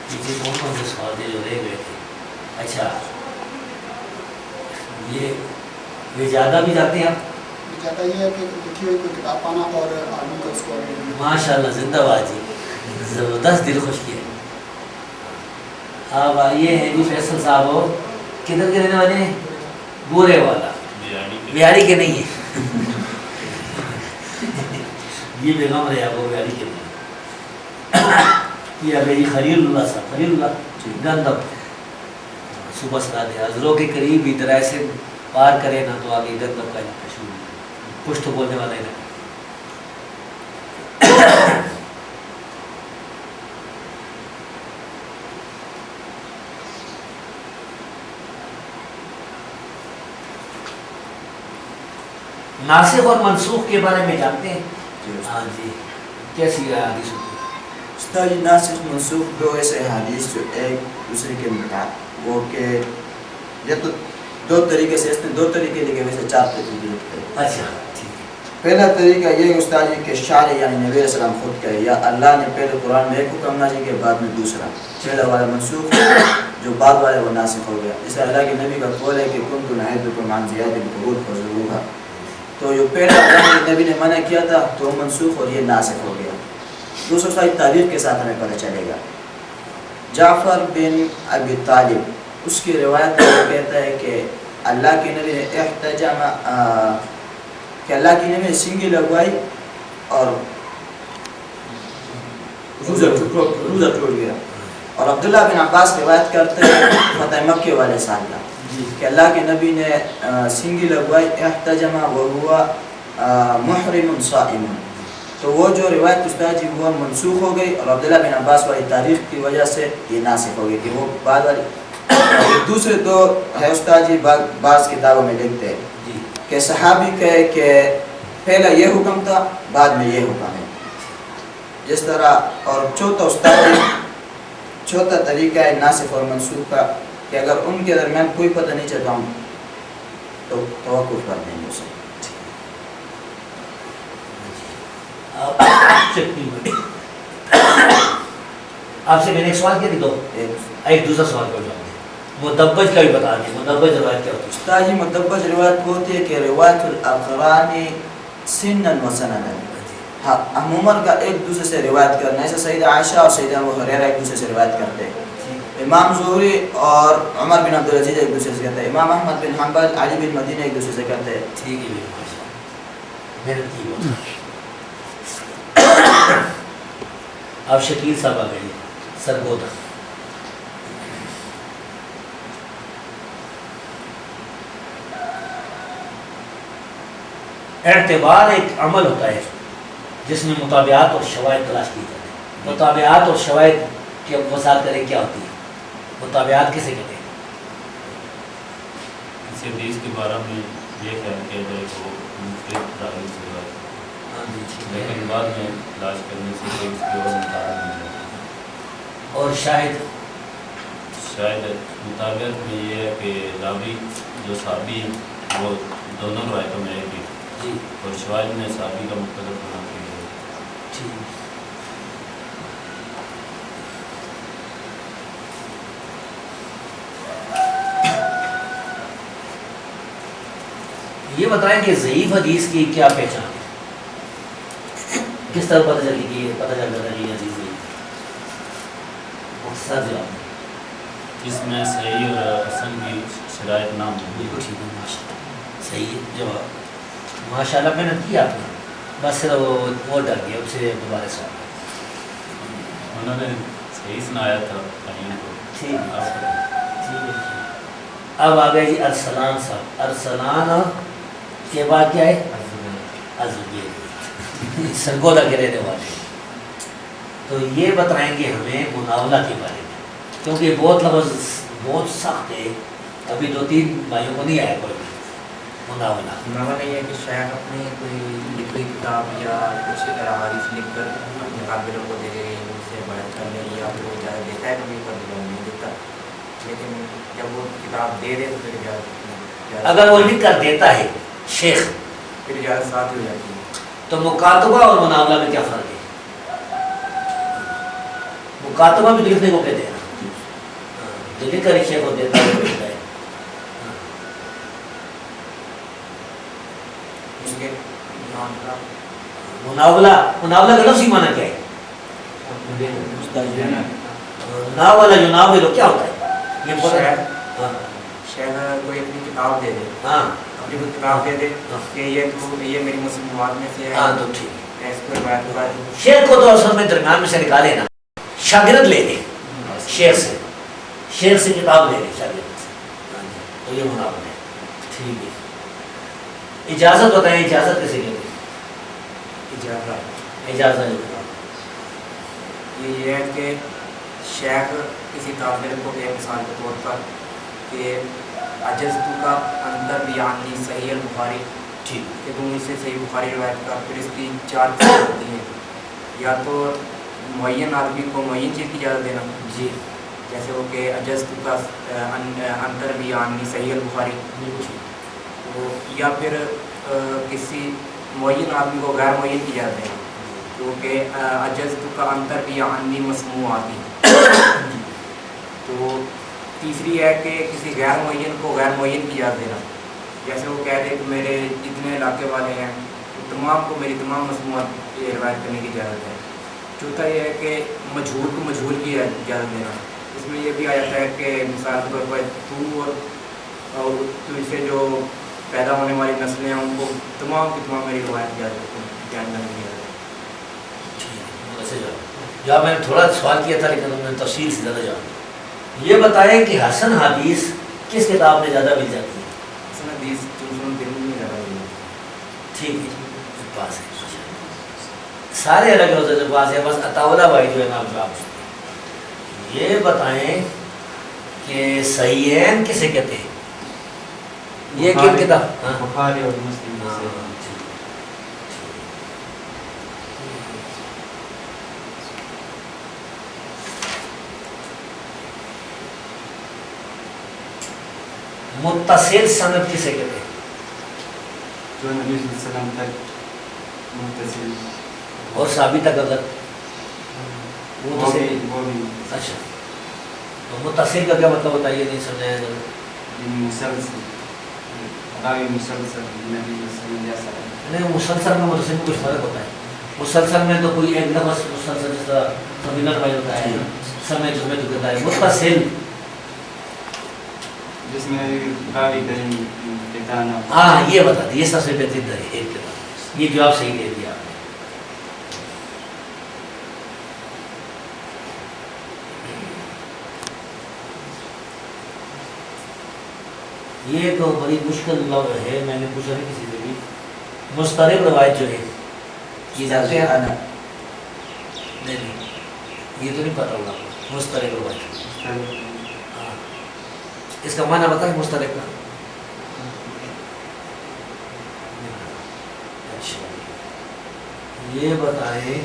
پیچھے کون سے سوال تھے جو رہ گئے تھے؟ اچھا یہ زیادہ بھی جاتے ہیں آپ؟ زیادہ یہ ہے کہ لکھی ہوئی کوئی کتاب پانا اور آدمی کو اس کو ماشاء اللہ زندہ باد جی, زبردست دل خوش کیا. اب یہ ہے جی فیصل صاحب ہو کدھر کے رہنے والے ہیں؟ بورے والا. بہاری کے نہیں ہے یہ بیگم رہے آپ کو بہاری کے نہیں. یہ ابھی جی خلیل اللہ صاحب, خلیل اللہ گندم صبح سنا دے حضروں کے قریب ہی درائے سے پار کرے نا تو آگے گندم کا شروع کچھ تو بولنے والا ہے نا. ناسخ اور منسوخ کے بارے میں جانتے ہیں؟ ہاں جی کیسی حدیث ہوتی ہے؟ استاد ناسخ منسوخ 2 ایسے حدیث جو ایک دوسرے کے مطابق وہ کہ یہ تو 2 طریقے سے, اس نے 2 طریقے لکھے ویسے 4 طریقے لکھتے ہیں. اچھا ٹھیک. پہلا طریقہ یہ استاد جی کہ شارع یعنی نبی علیہ السلام خود کہے یا اللہ نے پہلے قرآن میں ایک حکم نازل کیا بعد میں دوسرا. پہلا والا منسوخ جو بعد والے وہ ناسخ ہو گیا. اس اللہ کے نبی کا قول ہے کہ کنت نہیتکم عن زیادۃ القبور فزوروها, تو جو پہلا قرآن نبی نے منع کیا تھا تو منسوخ اور یہ ناسخ ہو گیا. دوسرا صاحب تاریخ کے ساتھ ہمیں پتہ چلے گا. جعفر بن ابی طالب اس کی روایت میں کہتا ہے کہ اللہ کے نبی نے احتجم کہ اللہ کی نبی نے سنگی لگوائی اور روزہ ٹوٹ گیا. اور عبداللہ بن عباس روایت کرتے ہیں فتح مکے والے سال کا کہ اللہ کے نبی نے سنگی لگوائی احتجم وہوا محرم صائم، تو وہ جو روایت استاد جی وہ منسوخ ہو گئی اور عبداللہ بن عباس والی تاریخ کی وجہ سے یہ ناسخ ہو گئی کہ وہ بعد والی دوسرے دو ہے استاد جی بعض کتابوں میں لکھتے ہیں کہ صحابی کہے کہ پہلا یہ حکم تھا بعد میں یہ حکم ہے جس طرح، اور چوتھا استاد جی چوتھا طریقہ ہے ناسخ اور منسوخ کا کہ اگر ان کے درمیان کوئی پتہ نہیں چلتا ہوں تو توقف کر دیں گے اسے. آپ سے میں نے ایک سوال کیا تھی دو ایک دوسرا سوال کر جاؤں گے مدبج کا بھی بتا دیں مدبج روایت کیا ہوتی ہے؟ استاد جی مدبج روایت وہ ہوتی ہے کہ روایت الاقران سنن و سنن، ہاں ہم عمر کا ایک دوسرے سے روایت کرنا ہے، جیسے سیدہ عائشہ اور سیدہ ابو ہریرہ ایک دوسرے سے روایت کرتے ہیں، امام زہری اور عمر بن عبدالعزیز ایک دوسرے سے کرتے ہیں، امام احمد بن حنبل علی بن مدینہ ایک دوسرے سے کرتے ہیں. ٹھیک ہے محنت کی اب شکیل صاحب آ گئے سرگودا. اعتبار ایک عمل ہوتا ہے جس میں مطابعات اور شواہد تلاش کی جاتی ہیں. مطابعات اور شواہد کی وضاحت کریں کیا ہوتی ہے؟ مطابعات کسے کہتے ہیں؟ اس حدیث کے بارے میں یہ خیال کیا جائے کہ وہ مختلف راوی سے بات لیکن بعد میں تلاش کرنے سے ایک کی اور مطابق مل جاتا ہے. اور شاہد مطابقت میں یہ ہے کہ راوی جو صحابی وہ دونوں روایتوں میں ایک ہی اور شواہد میں صحابی کا مختلف بنا کے یہ بتائیں کہ ضعیف حدیث کی کیا پہچان ہے؟ کس طرح پتہ چلی کہ پتہ چل جاتا ہے یہ حدیث ضعیف مختصر جواب اس میں صحیح اور حسن کی شرائط نام ہے. بالکل ٹھیک ہے ماشاء اللہ صحیح جواب ماشاء اللہ محنت کی آپ نے بس وہ ڈر گیا اس سے دوبارہ سوال انہوں نے صحیح سنایا تھا کہیں کو. ٹھیک ہے. اب آ گئے جی ارسلان صاحب. ارسلان کے بعد کیا ہے؟ ازبیر سرگودا کے رہنے والے. تو یہ بتائیں گے ہمیں مناولہ کے بارے میں کیونکہ یہ بہت لفظ بہت سخت ہے. ابھی 2-3 بھائیوں کو نہیں آیا کوئی بھی مناولہ. مناولہ یہ ہے کہ شاید اپنی کوئی لکھی کتاب یا کچھ احادیث لکھ کر اپنے قابلوں کو دے دے ان سے بیان کر لیں یا پھر وہ اجازت دیتا ہے کبھی پر نہیں دیتا، لیکن جب وہ کتاب دے دے تو پھر اجازت اگر وہ لکھ کر دیتا ہے شیخ پھر اجازت ساتھ ہی ہو جاتی ہے. تو مکاتبہ اور مناولہ میں کیا فرق ہے؟ مکاتبہ بھی لکھنے کو کہتے ہیں جو لکھ کر شیخ کو دیتا ہے. مناولہ کا لفظ ہی معنی کیا ہے؟ ناولہ جو ناول کیا ہوتا ہے؟ یہ شاید کوئی اپنی کتاب دے دے، اپنی کوئی کتاب دے دے کہ یہ میری مصنوعات میں سے ہے. ہاں تو ٹھیک ہے. اس کو روایت کے بعد شیخ کو تو اصل میں درمیان میں سے نکالے نا، شاگرد لے لے شیخ سے کتاب لے لے شاگرد، تو یہ مناولہ ہے. ٹھیک ہے. اجازت بتائیں اجازت کیسے لیتے ہیں؟ اجازت یہ ہے کہ شیخ کسی طالب کو ایک مثال کے طور پر کہ عجزت کا اندر بیانی صحیح البخاری، ٹھیک کہ تم اس سے صحیح بخاری روایت کا. پھر اس کی 4 چیزیں ہوتی ہیں، یا تو معین آدمی کو معین چیز کی اجازت دینا جی جیسے وہ کہ عجزت کا اندر بیانی صحیح البخاری، یا پھر کسی معین آدمی کو غیر معین کی اجازت دینا کیونکہ عجزت کا انتر بھی عنی مسموع آتی. تو تیسری ہے کہ کسی غیر معین کو غیر معین کی اجازت دینا، جیسے وہ کہہ دے کہ میرے جتنے علاقے والے ہیں تمام کو میری تمام مصنوعات روایت کرنے کی اجازت ہے. چوتھا یہ ہے کہ مجہول کو مجہول کی اجازت دینا. اس میں یہ بھی آ جاتا ہے کہ مثال کے طور پر تو اور تو اس سے جو پیدا ہونے والی نسلیں ہیں ان کو تمام کی تمام میری روایت اجازت بیان کرنے کی اجازت ہے. ٹھیک ہے. جو میں نے تھوڑا سوال کیا تھا لیکن انہوں نے تفصیل سے زیادہ جانا. یہ بتائیں کہ حسن حدیث کس کتاب میں زیادہ مل جاتی ہے؟ حسن حدیث میں زیادہ مل جاتی ٹھیک ہے پاس ہے سارے الگ روزے کے پاس ہے بس اطاولہ بھائی جو ہے نا آپ یہ بتائیں کہ صحیحین کسے کہتے ہیں؟ یہ کن کتاب؟ بخاری اور مسلم سے. متصل سند کسے کہتے ہیں؟ جو نبی صلی اللہ علیہ وسلم تک متصل اور صحابی تک اگر وہ بھی اچھا تو متصل کا کیا مطلب ہوتا ہے یہ نہیں سمجھایا ذرا. مسلسل راوی مسلسل نبی صلی اللہ علیہ وسلم جیسا ہے. نہیں مسلسل میں متصل میں کچھ فرق ہوتا ہے. مسلسل میں تو کوئی ایک لفظ مسلسل جس طرح سبینر بھائی ہوتا ہے سمے جمعے تو کہتا ہے. متصل جس میں راوی کریں ٹھکانا. ہاں یہ بتا دیں یہ سب سے بہترین ہے ایک کتاب. یہ جواب صحیح دے دیا آپ نے. یہ تو بڑی مشکل لفظ ہے میں نے پوچھا نہیں کسی سے بھی. مسترب روایت جو ہے یہ جانتے ہیں؟ نہیں یہ تو نہیں پتا ہوگا مسترب روایت. ہاں اس کا معنی بتائیں مسترب کا. اچھا یہ بتائیں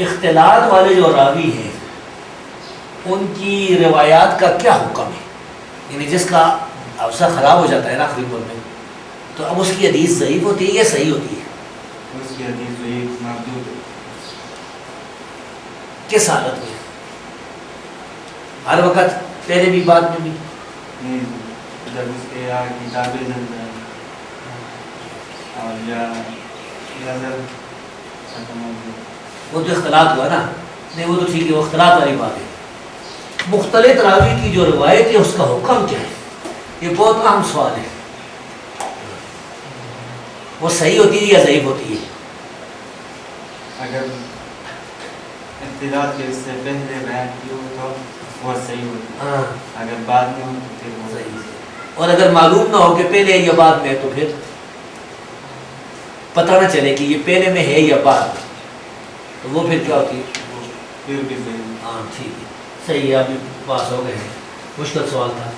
اختلاط والے جو راوی ہیں ان کی روایات کا کیا حکم ہے؟ یعنی جس کا افسا خراب ہو جاتا ہے نا آخری دور میں تو اب اس کی حدیث ضعیف ہوتی ہے یا صحیح ہوتی ہے؟ اس کی حدیث ضعیف مردود کس حالت میں؟ ہر وقت پہلے بھی بعد میں بھی؟ نہیں جب اس کے یہاں کتابیں جل جائیں اور یا نظر ختم ہو گئی. وہ تو اختلاط ہوا نا. نہیں وہ تو ٹھیک ہے وہ اختلاط والی بات ہے. مختلط راوی کی جو روایت ہے اس کا حکم کیا ہے؟ یہ بہت اہم سوال ہے. وہ صحیح ہوتی ہے یا ضعیف ہوتی ہے؟ اگر اختلاط کے اس سے پہلے بیان کی ہو تو وہ صحیح ہوتی ہے. ہاں اگر بعد میں ہو تو پھر وہ صحیح ہے. اور اگر معلوم نہ ہو کہ پہلے یا بعد میں تو پھر پتہ نہ چلے کہ یہ پہلے میں ہے یا بعد میں تو وہ پھر کیا ہوتی ہے؟ پھر بھی صحیح. ہاں ٹھیک ہے صحیح ہے. ابھی پاس ہو گئے ہیں. مشکل سوال تھا.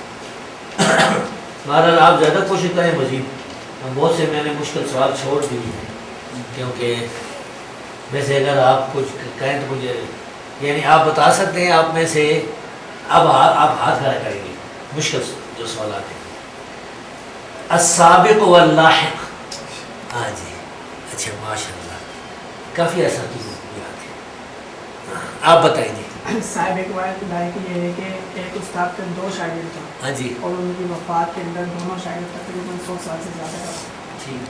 بہرحال آپ زیادہ کوشش کریں مزید. بہت سے میں نے مشکل سوال چھوڑ دیے ہیں کیونکہ ویسے اگر آپ کچھ کہیں تو مجھے یعنی آپ بتا سکتے ہیں آپ میں سے اب آپ ہاتھ کھڑا کریں گے مشکل جو سوالات ہیں. السابق واللاحق. ہاں جی اچھا ماشاء اللہ کافی ایسا چیز یاد ہے. آپ بتائیں گے. صاحب ایک بات بتائی کہ یہ ہے کہ ایک استاد کے 2 شاگرد تھے. ہاں جی اور ان کی وفات کے اندر دونوں شاگرد تقریباً 100 سال سے زیادہ کا. ٹھیک.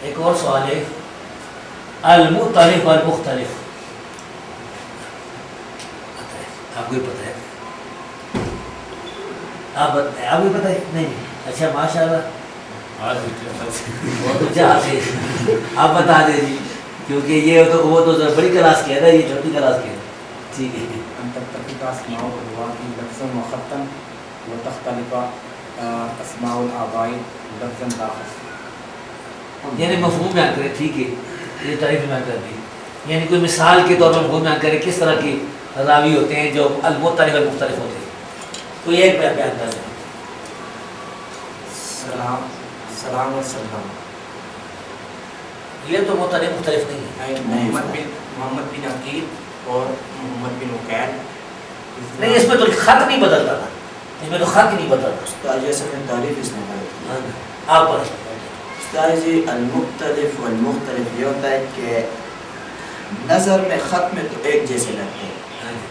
ایک اور سوال ہے المختلف والمختلف. آپ کو پتہ ہے؟ آپ کو پتہ ہے؟ نہیں اچھا ماشاء اللہ بہت اچھا حاصل. آپ بتا دیں جی کیونکہ یہ تو وہ تو بڑی کلاس کی ہے نا یہ چھوٹی کلاس کی ہے. ٹھیک ہے. تتفق اسماء الرواة لفظا وخطا وتختلف اسماء الآباء لفظا لا خطا. یعنی مفہوم بیان کریں. ٹھیک ہے یہ تعریف بیان کر دی. یعنی کوئی مثال کے طور پر مفہوم بیان کریں کس طرح کی راوی ہوتے ہیں جو المختلف المختلف ہوتے ہیں. کوئی ایک بیان کر دیں. سلام و سلام. یہ تو مختلف نہیں ہے. محمد بن عقیل اور محمد بن عقیل. نہیں اس میں تو خط نہیں بدلتا تھا. اس میں تو خط نہیں بدلتا. استاد جیسے میں تعریف اس میں کرتا آپ پڑھیں. استاد جی المختلف والمختلف یہ ہوتا ہے کہ نظر میں خط میں تو ایک جیسے لگتے ہیں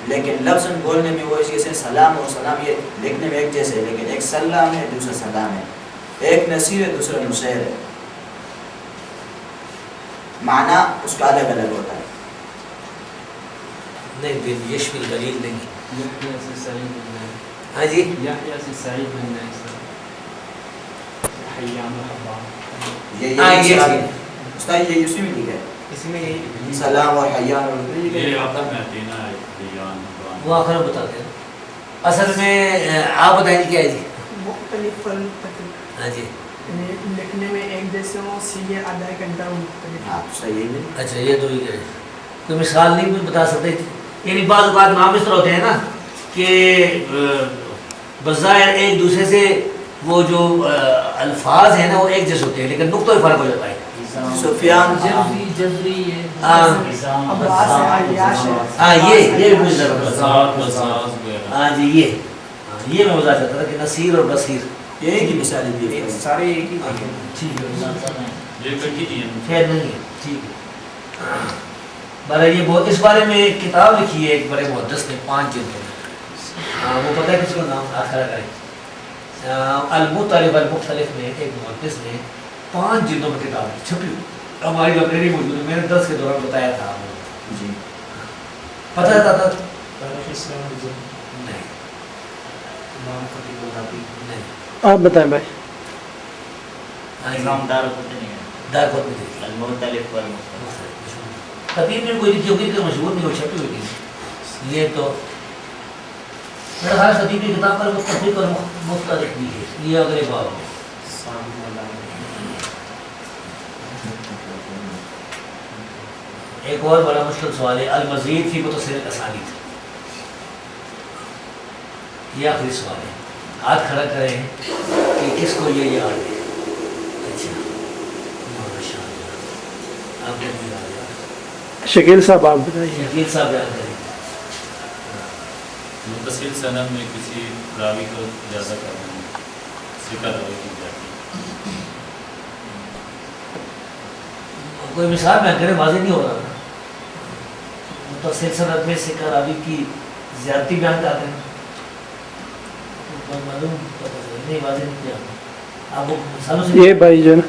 لیکن لفظ بولنے میں وہ اس جیسے سلام اور سلام یہ لکھنے میں ایک جیسے لیکن ایک سلام ہے دوسرا سلام ہے. ایک نصیر ہے دوسرا نصیر ہے، معنی اس کا الگ الگ ہوتا ہے. نہیں بن یشمل دلیل نہیں. یحییٰ سے سعید بن ہے. ہاں جی یحییٰ سے سعید بن ہے سر. حیان الحبان. یہ استاد یہ اسی میں لکھا ہے اس میں یہی سلام اور حیان یہ آخر میں تینا ہے حیان الحبان. وہ آخر بتاتے ہیں. اصل میں آپ بتائیں کیا ہے جی. مختلف التقریب ہاں جی لکھنے میں ایک جیسے ہوں سیدھے ادائی کرتا ہوں مختلف. ہاں صحیح ہے. اچھا یہ تو یہ ہے. کوئی مثال نہیں بتا سکتے. یعنی بعض اوقات نام اس طرح ہوتے ہیں نا کہ بظاہر ایک دوسرے سے وہ جو الفاظ ہیں نا وہ ایک جیسے ہوتے ہیں لیکن نقطہ فرق ہو جاتا ہے. سفیان جزری ہاں یہ مجھے ضرورت بزاد بزاز وغیرہ. ہاں جی یہ میں بتا چاہتا تھا کہ نصیر اور بصیر یہ کی مثالیں دی ہیں. سارے ایک ہی ہیں. ٹھیک ہے یہ کٹی نہیں ہے. خیر نہیں ہے. ٹھیک ہے. بارہ یہ بہت اس بارے میں ایک کتاب لکھی ہے ایک بڑے محدث نے 5 جلدوں میں. وہ پتہ ہے کس کا نام آخر کرے المطلب المختلف میں ایک محدث نے 5 جلدوں میں کتاب چھپی ہوئی. ہماری لائبریری موجود ہے. میں نے 10 کے دوران بتایا تھا. جی پتہ تھا نہیں. آپ بتائیں بھائی. امام دارقطنی ہے دار کو بھی دیکھیے المختلف والمختلف. خطیب نے کوئی لکھی ہوگی کہ مشہور نہیں ہو چھپی ہوئی تھی. یہ تو میرا خیال خطیب کی کتاب پر متفق اور مختلف بھی ہے. یہ اگلے باب میں ایک اور بڑا مشکل سوال ہے المزید فی متصل الاسانید. یہ آخری سوال ہے. ہاتھ کھڑا کریں کہ کس کو یہ یاد ہے. اچھا ماشاء اللہ آپ نے بھی یاد ہے. شکیل صاحب آپ بتائیے. شکیل صاحب یاد کریں. متصل سند میں کسی راوی کو اجازت کرنا ہے ذکر راوی کی جاتی ہے. کوئی مثال میں کرے واضح نہیں ہو رہا تھا. متصل سند میں ذکر راوی کی زیادتی بیان کرتے ہیں. معلوم نہیں واضح نہیں کیا. آپ وہ مثالوں سے یہ بھائی جو نا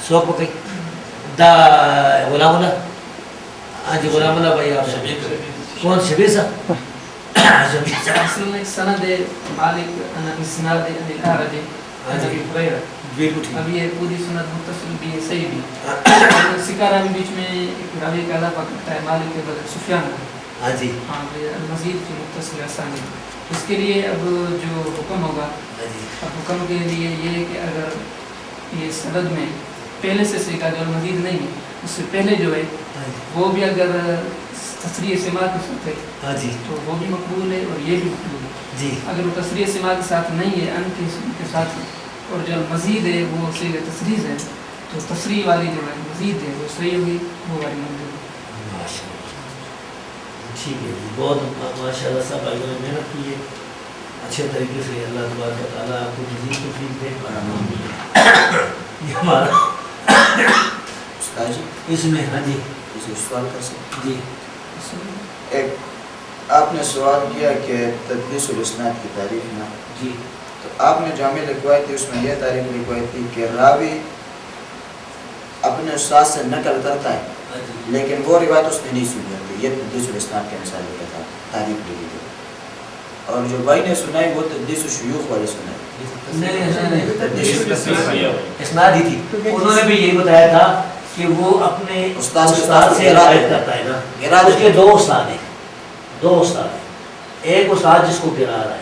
سوک پکئی دا غلام اللہ. ہاں جی غلام اللہ بھائی. آپ کون شبیر صاحب. شبیر صاحب اصل میں سند مالک اسناد الاعرج ابی ہریرہ. بالکل ٹھیک. اب یہ پوری سند متصل بھی ہے صحیح بھی. سکہ راوی بیچ میں ایک راوی کا اضافہ کرتا ہے مالک کے بدل سفیان کا. ہاں جی ہاں مزید کی متصل اسانی. اس کے لیے اب جو حکم ہوگا اب حکم کے لیے یہ ہے کہ اگر یہ سند میں پہلے سے سیکھا جو مزید نہیں ہے اس سے پہلے جو ہے وہ بھی اگر تصریح سماعت کے ساتھ ہے ہاں جی تو وہ بھی مقبول ہے اور یہ بھی مقبول ہے. جی اگر وہ تصریح سماعت کے ساتھ نہیں ہے ان کے ساتھ ہے اور جو مزید ہے وہ صحیح تصریح ہے تو تصریح والی جو ہے مزید ہے وہ صحیح ہوگی وہ والی منظور ہے. ماشاء اللہ. ٹھیک ہے جی. بہت ماشاء اللہ سب بھائیوں نے محنت کی ہے اچھے طریقے سے. اللہ تبارک و تعالیٰ آپ کو مزید توفیق دے. یہ ہمارا استاد جی اس میں ہاں جی اسے سوال کر سکتے جی ایک آپ نے سوال کیا کہ تدلیس الاسناد کی تعریف میں جی تو آپ نے جامع لکھوائی تھی اس میں یہ تعریف لکھوائی تھی کہ راوی اپنے استاد سے نقل کرتا ہے لیکن وہ روایت اس نے نہیں سنی ہوتی. یہ تدلیس الاسناد کے مثال کا تعریف لکھی تھی. اور جو بھائی نے سنائی وہ تدلیس الشیوخ والے سنائی. اسناد ہی تھی. انہوں نے بھی یہی بتایا تھا کہ وہ اپنے استاد سے روایت کرتا ہے نا. اس کے 2 استاد ہیں. 2 استاد ہیں. ایک استاد جس کو گرا رہا ہے,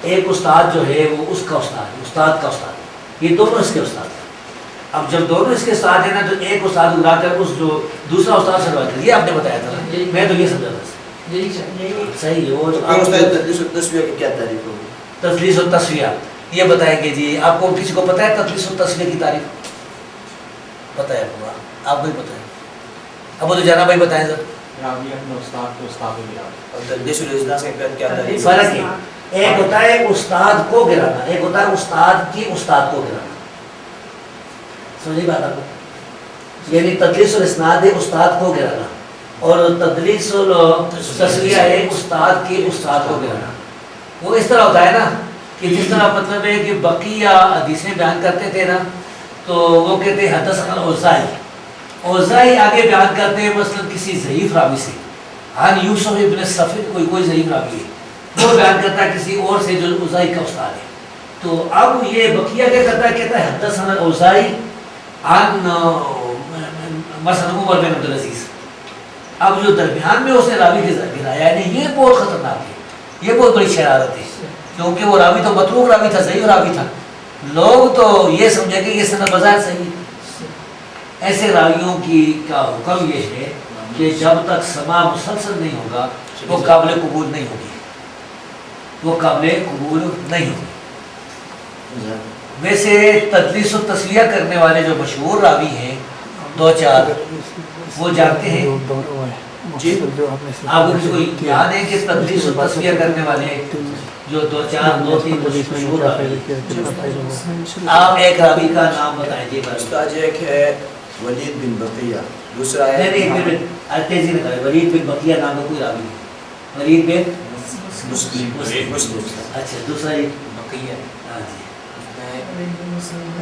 ایک استاد جو ہے وہ اس کا استاد ہے, استاد کا استاد ہے. یہ دونوں اس کے استاد ہیں. اب جب دونوں اس کے استاد ہیں نا تو ایک استاد گرا کر اس جو دوسرا استاد سے روایت کرتا. یہ آپ نے بتایا تھا نا, میں تو یہ سمجھا تھا. صحیح ہے. وہ تدلیس التسویہ کی کیا تعریف ہوگی؟ تدلیس التسویہ یہ بتائیں گے جی. آپ کو کسی کو پتہ ہے تدلیس التسویہ کی تعریف پتہ ہے؟ آپ کو ہی پتہ ہے. اب وہ تو جانا بھائی بتائیں سر. راوی اپنے استاد کو استاد کو گرانا. اور تدلیس الاسناد کے کیا تعریف؟ فرق ہے. ایک ہوتا ہے استاد کو گرانا, ایک ہوتا ہے استاد کی استاد کو گرانا. سمجھے بات آپ کو؟ یعنی تدلیس الاسناد ہے استاد کو گرانا اور تدلیس التسویہ ہے استاد کے استاد کو گرانا. وہ اس طرح ہوتا ہے نا کہ کہ جس طرح مطلب ہے کہ بقیہ حدیثیں بیان کرتے تھے نا تو وہ کہتے ہیں حدثنا اوزاعی، اوزاعی آگے بیان کرتے ہیں مثلا کسی ضعیف راوی سے، عن یوسف ابن صفر کوئی ضعیف راوی ہے وہ بیان کرتا ہے کسی اور سے جو اوزاعی کا استاد ہے، تو اب یہ بقیہ کیا کرتا ہے، کہتا ہے حدثنا اوزاعی عن مثلا عمر بن عبدالعزیز، اب جو درمیان میں اس نے راوی کے گرایا ہے یہ بہت خطرناک ہے، یہ بہت بڑی شرارت ہے، کیونکہ وہ راوی تو متروک راوی تھا، ضعیف راوی تھا، لوگ تو یہ سمجھیں کہ یہ سند بظاہر صحیح ہے۔ ایسے راویوں کی کا حکم یہ ہے کہ جب تک سماع مسلسل نہیں ہوگا وہ قابل قبول نہیں ہوگی، وہ قابل قبول نہیں ہوگی۔ ویسے تدلیس و تسلیہ کرنے والے جو مشہور راوی ہیں دو چار وہ جانتے ہیں جی، آپ کو یاد ہے کہ تدلیس و تسلیہ کرنے والے جو دو تین مشہور راوی ہیں، آپ ایک راوی کا نام بتائیں جی۔ استاد ایک ہے ولید بن بقیہ، دوسرا ہے تیزی نے کہا ولید بن بقیہ نام کا کوئی راوی نہیں، ولید بن مسلم، اچھا دوسرا یہ بقیہ ہاں جی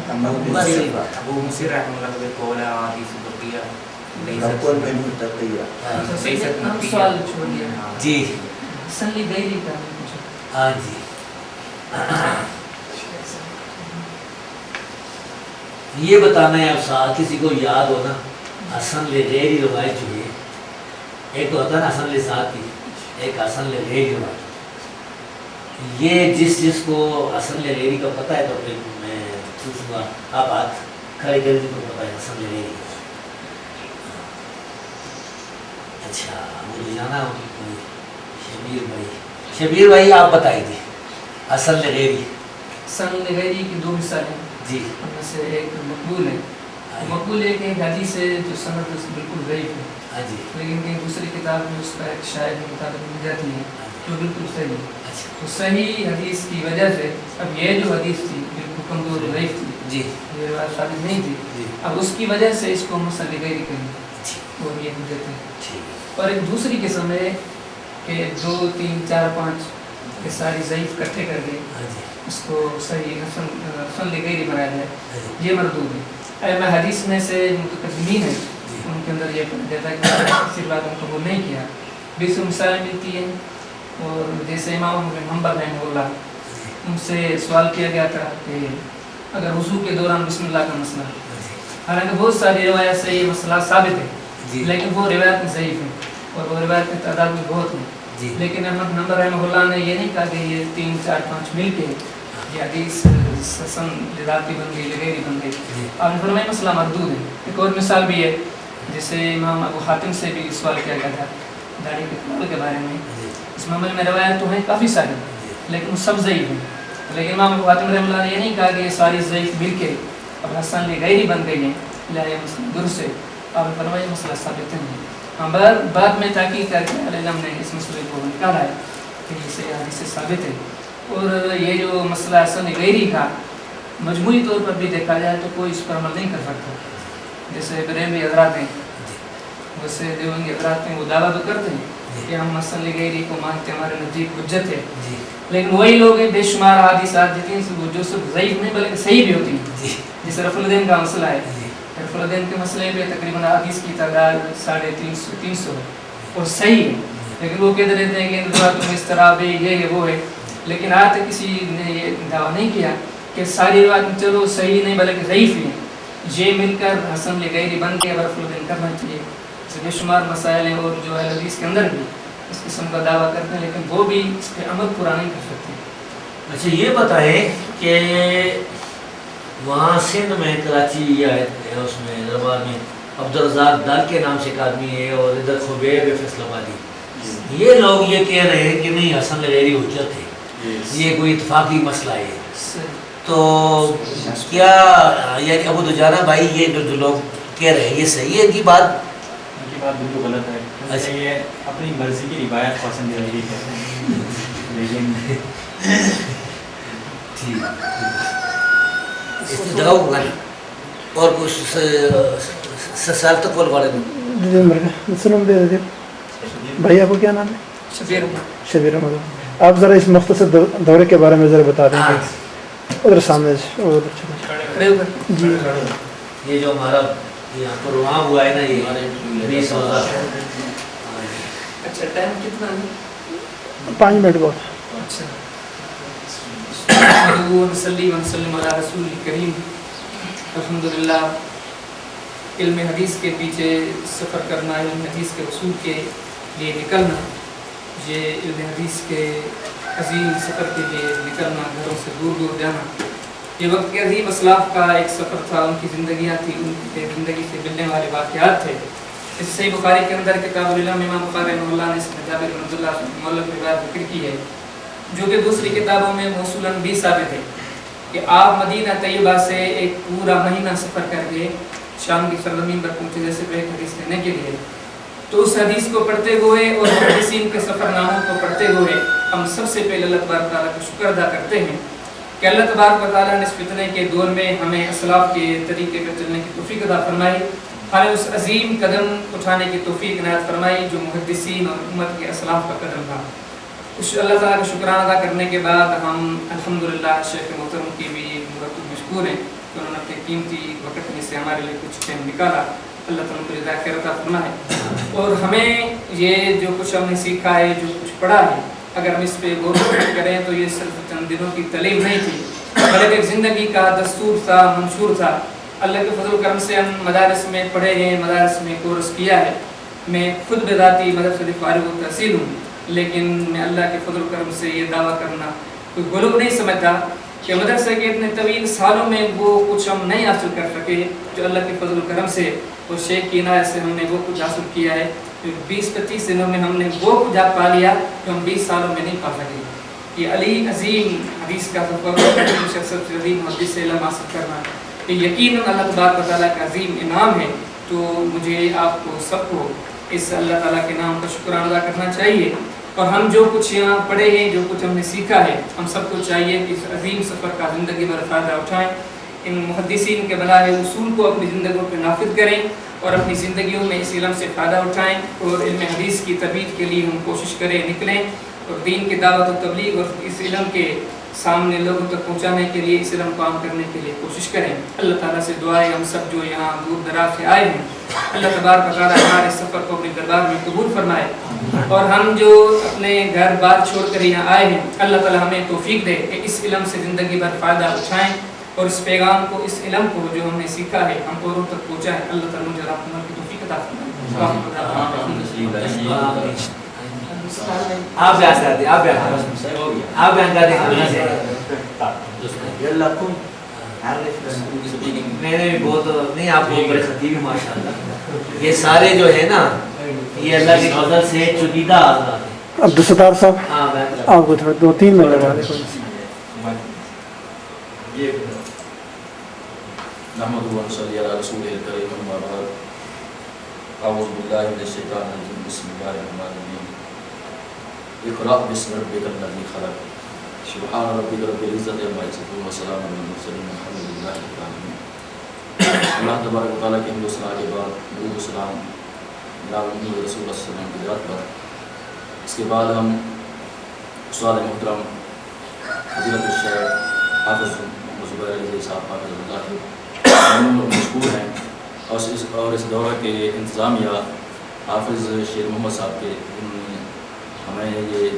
ابو مصر رحمہ اللہ کے قول حدیث بقیہ رقول میں متقیہ سوال چھوڑ دیا جی حسن لغیری کا ہاں جی یہ بتانا ہے اب ساتھ کسی کو یاد ہو نا، حسن لغیری روایت جو ہے ایک تو ہوتا ہے نا حسن لذات کی، ایک حسن لغیری روایت، یہ جس کو حسن لغیری کا پتہ ہے تو پھر میں پوچھوں گا، آپ ہاتھ کھڑے کر جن کو پتہ ہے حسن لغیری۔ اچھا مجھے جانا شبیر بھائی آپ بتائیے حسن لغیری۔ حسن لغیری کی دو مثالیں جی، ان میں سے ایک مقبول ہے، مقبول ایک حدیث ہے جو سند بالکل ضعیف ہے، ہاں جی، لیکن کہیں دوسری کتاب میں اس کا ایک شاہد کے مطابق مل جاتی ہے جو بالکل صحیح ہے۔ اچھا تو صحیح حدیث کی وجہ سے اب یہ جو حدیث تھی بالکل کمزور ضعیف تھی، جی یہ روایت ثابت نہیں تھی، جی اب اس کی وجہ سے اس کو حسن لغیری کہیں جی اور یہ ہم دیتے ہیں۔ ٹھیک اور ایک دوسری قسم ہے کہ 2 3 4 5 یہ ساری ضعیف اکٹھے کر کے ہاں جی اس کو صحیح حسن لغیری بنایا جائے، ہاں جی یہ مردود ہے۔ اہم حدیث میں سے متقدمین ہیں ان کے اندر یہ دیتا ہے کہ کسی بات کو قبول نہیں کیا، بھی سے مثالیں ملتی ہیں، اور جیسے امام بن حنبل رحمہ اللہ ان سے سوال کیا گیا تھا کہ اگر وضو کے دوران بسم اللہ کا مسئلہ، حالانکہ بہت ساری روایت سے یہ مسئلہ ثابت ہے جی لیکن وہ روایت میں ضعیف ہیں اور وہ روایت کی تعداد میں بہت ہیں، جی لیکن احمد نمبر رحمہ اللہ نے یہ نہیں کہا کہ یہ 3 4 5 مل کے یہ حدیث حسن لذاتی بن گئی لغیری بن گئی، آپ نے فرمایا مسئلہ مردود ہے۔ ایک اور مثال بھی ہے جیسے امام ابو حاتم سے بھی سوال کیا گیا تھا داڑھی کے کپڑے کے بارے میں، اس معاملے میں روایت تو ہیں کافی ساری لیکن وہ سب ضعیف ہیں، لیکن امام ابو حاتم رحمہ اللہ نے یہ نہیں کہا کہ یہ ساری ضعیف مل کے اب حسن لغیری بن گئی ہیں لہٰذا مسئلہ درست ہے، آپ نے فرمایا مسئلہ ثابت نہیں ہے۔ ہم بعد میں تحقیق کر کے علم نے اس مسئلے کو نکالا ہے کہ اس سے حدیث سے ثابت ہے، اور یہ جو مسئلہ حسن لغیری کا مجموعی طور پر بھی دیکھا جائے تو کوئی اس پر عمل نہیں کر سکتا، جیسے بریلوی حضرات ہیں ویسے دیوبندی حضرات ہیں وہ دعویٰ تو کرتے ہیں کہ ہم حسن لغیری کو مانتے ہیں، ہمارے نزدیک حجت ہے، لیکن وہی لوگ ہیں بے شمار حدیثات دیتے ہیں وہ جو صرف ضعیف نہیں بلکہ صحیح بھی ہوتی ہیں، جیسے رفع الدین کا مسئلہ ہے، رفع الدین کے مسئلے پہ تقریباً حدیث کی تعداد 350 ہے اور صحیح ہے، لیکن وہ کہتے رہتے ہیں کہ ان روایتوں میں اضطراب ہے، یہ ہے وہ ہے، لیکن آج تک کسی نے یہ دعویٰ نہیں کیا کہ ساری روایت چلو صحیح نہیں بلکہ ضعیف ہیں، یہ مل کر حسن لغیری بن کے رفع الدین کرنا چاہیے۔ بے شمار مسائل ہیں اور جو ہے حدیث کے اندر بھی اس قسم کا دعویٰ کرتے ہیں لیکن وہ بھی اس پہ عمل پورا نہیں کر سکتے۔ اچھا یہ بتائیں کہ وہاں سندھ میں کراچی یا اس میں دربار میں عبدالرزاق دال کے نام سے ایک آدمی ہے اور ادھر خبیب فیصل آبادی، یہ لوگ یہ کہہ رہے ہیں کہ نہیں حسن لغیری حجت ہے، یہ کوئی اتفاقی مسئلہ ہے، تو کیا یعنی ابو دجانہ بھائی یہ جو لوگ کہہ رہے ہیں یہ صحیح ہے؟ ان کی بات بالکل غلط ہے، اچھا یہ اپنی مرضی کی روایت پسند ہے لیکن ٹھیک اس جگہ اور کچھ سال تک بول پڑے سنم دے دیتے بھائی، آپ کو کیا نام ہے؟ شبیر شبیر احمد۔ آپ ذرا اس مختصر دورے کے بارے میں ذرا بتا دیں گے ادھر سامنے سے اور کھڑے ہو کر جی یہ جو ہمارا یہاں پروگرام ہوا ہے نا یہ 20 روزہ اچھا ٹائم کتنا ہے 5 منٹ بہت اچھا صلی وسلم علی رسول کریم الحمدللہ علم حدیث کے پیچھے سفر کرنا علم حدیث کے اصول کے لیے نکلنا یہ علم حدیث کے عظیم سفر کے لیے نکلنا گھروں سے دور دور جانا یہ وقت کے عظیم اسلاف کا ایک سفر تھا ان کی زندگیاں تھیں ان کی زندگی سے ملنے والے واقعات تھے اس صحیح بخاری کے اندر کتاب العلم امام بخاری رحمہ اللہ نے اس میں جابر بن عبداللہ مولد روایت ذکر کی ہے جو کہ دوسری کتابوں میں موصولاً بھی ثابت ہے کہ آپ مدینہ طیبہ سے ایک پورا مہینہ سفر کر کے شام کی سرزمین پر پہنچے جیسے پہ ایک حدیث لینے کے لیے تو اس حدیث کو پڑھتے ہوئے اور محدثین کے سفر ناموں کو پڑھتے ہوئے ہم سب سے پہلے اللہ تبارک تعالیٰ کا شکر ادا کرتے ہیں کہ اللہ تبارک تعالیٰ نے اس فتنے کے دور میں ہمیں اسلاف کے طریقے پر چلنے کی توفیق عطا فرمائی ہمیں اس عظیم قدم اٹھانے کی توفیق عنایت فرمائی جو محدثین اور امت کے اسلاف کا قدم تھا اس اللہ تعالیٰ کا شکرانہ ادا کرنے کے بعد ہم الحمدللہ شیخ محترم کی بھی مرتب مشکور ہیں کہ انہوں نے اپنے قیمتی وقت میں سے ہمارے لیے کچھ ٹائم نکالا اللہ تعالیٰ کو جزائے خیر عطا فرمائے اور ہمیں یہ جو کچھ ہم نے سیکھا ہے جو کچھ پڑھا ہے اگر ہم اس پہ غور و فکر کریں تو یہ صرف چند دنوں کی تعلیم نہیں تھی بلکہ ایک زندگی کا دستور تھا منشور تھا اللہ کے فضل و کرم سے ہم مدارس میں پڑھے ہیں مدارس میں کورس کیا ہے میں خود بذاتی مدرسہ فارغ و تحصیل ہوں لیکن میں اللہ کے فضل و کرم سے یہ دعویٰ کرنا کوئی غلو نہیں سمجھتا کہ مدرسے کے اتنے طویل سالوں میں وہ کچھ ہم نہیں حاصل کر سکے جو اللہ کے فضل و کرم سے اور شیخ کی عنایت سے ہم نے وہ کچھ حاصل کیا ہے 20-25 دنوں میں ہم نے وہ کچھ پا لیا جو ہم 20 سالوں میں نہیں پا سکے یہ علی عظیم حدیث کا شخص سے عظیم محدث سے علم حاصل کرنا یہ یقیناً اللہ تبارک و تعالیٰ کا عظیم انعام ہے تو مجھے آپ کو سب کو اس اللہ تعالیٰ کے نام کا شکرانہ ادا کرنا چاہیے اور ہم جو کچھ یہاں پڑھے ہیں جو کچھ ہم نے سیکھا ہے ہم سب کو چاہیے کہ اس عظیم سفر کا زندگی میں فائدہ اٹھائیں ان محدثین کے بلائے اصول کو اپنی زندگیوں پہ نافذ کریں اور اپنی زندگیوں میں اس علم سے فائدہ اٹھائیں اور علم حدیث کی ترویج کے لیے ہم کوشش کریں نکلیں اور دین کی دعوت و تبلیغ اور اس علم کے سامنے لوگوں تک پہنچانے کے لیے اس علم کو عام کرنے کے لیے کوشش کریں اللہ تعالیٰ سے دعائیں ہم سب جو یہاں دور دراز سے آئے ہیں اللہ تبارک و تعالیٰ ہمارے سفر کو اپنے دربار میں قبول فرمائے اور ہم جو اپنے گھر بار چھوڑ کر یہاں آئے ہیں اللہ تعالیٰ ہمیں توفیق دے کہ اس علم سے زندگی بھر فائدہ اٹھائیں اور اس پیغام کو اس علم کو جو ہم نے سیکھا ہے ہم اوروں تک پہنچائیں اللہ تعالیٰ مجھے آپ کی توفیق عطا فرمائے آپ بیان کر دیں آپ بیان کر دیں میں نے بھی بہت نہیں آپ کو بڑے خطیب ماشاء اللہ یہ سارے جو ہے نا یہ اللہ کی فضل سے چنیدہ آزاد ہیں عبدالستار صاحب آپ کو تھوڑا 2-3 منٹ لگا دیں نحمد و صلی علی رسول الکریم اما بعد اعوذ باللہ من الشیطان الرجیم بسم اللہ الرحمن الرحیم اقرأ باسم ربک الذی خلق سبحان ربک رب العزت عما یصفون وسلام علی المرسلین والحمد للہ رب العالمین اللہ تبارک و تعالیٰ کے حمد و ثنا کے بعد درود و سلام جناب محمد رسول اللہ صلی اللہ علیہ وسلم کی ذات پر اس کے بعد ہم استاد محترم فضیلت الشیخ حافظ زبیر علی صاحب حافظ اللہ کے مشکور ہیں اور اس دورہ کے انتظامیہ حافظ شیر محمد صاحب کے ہمیں یہ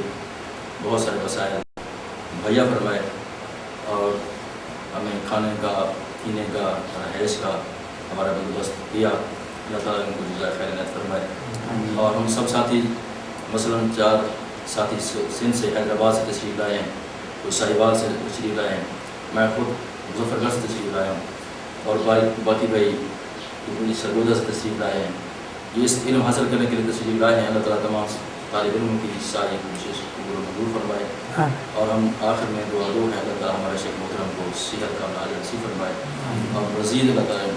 بہت سارے وسائل مہیا فرمائے اور ہمیں کھانے کا پینے کا رہائش کا ہمارا بندوبست کیا اللہ تعالیٰ ان کو جزائے خیر عنایت فرمائے اور ہم سب ساتھی مثلاً 4 ساتھی سندھ سے حیدرآباد سے تشریف لائے ہیں کوئی ساہیوال سے تشریف لائے ہیں میں خود مظفر گڑھ سے تشریف لایا ہوں اور باقی بھائی سرگودا سے تشریف لائے ہیں یہ اس علم حاصل کرنے کے لیے تشریف لائے ہیں اللہ تعالیٰ تمام طالب علم کی ساری کوشش کو قبول فرمائے اور ہم آخر میں دعا گو ہیں اللہ تعالیٰ ہمارے شیخ محترم کو صحت کا علاج نصیب فرمائے اور مزید اللہ تعالیٰ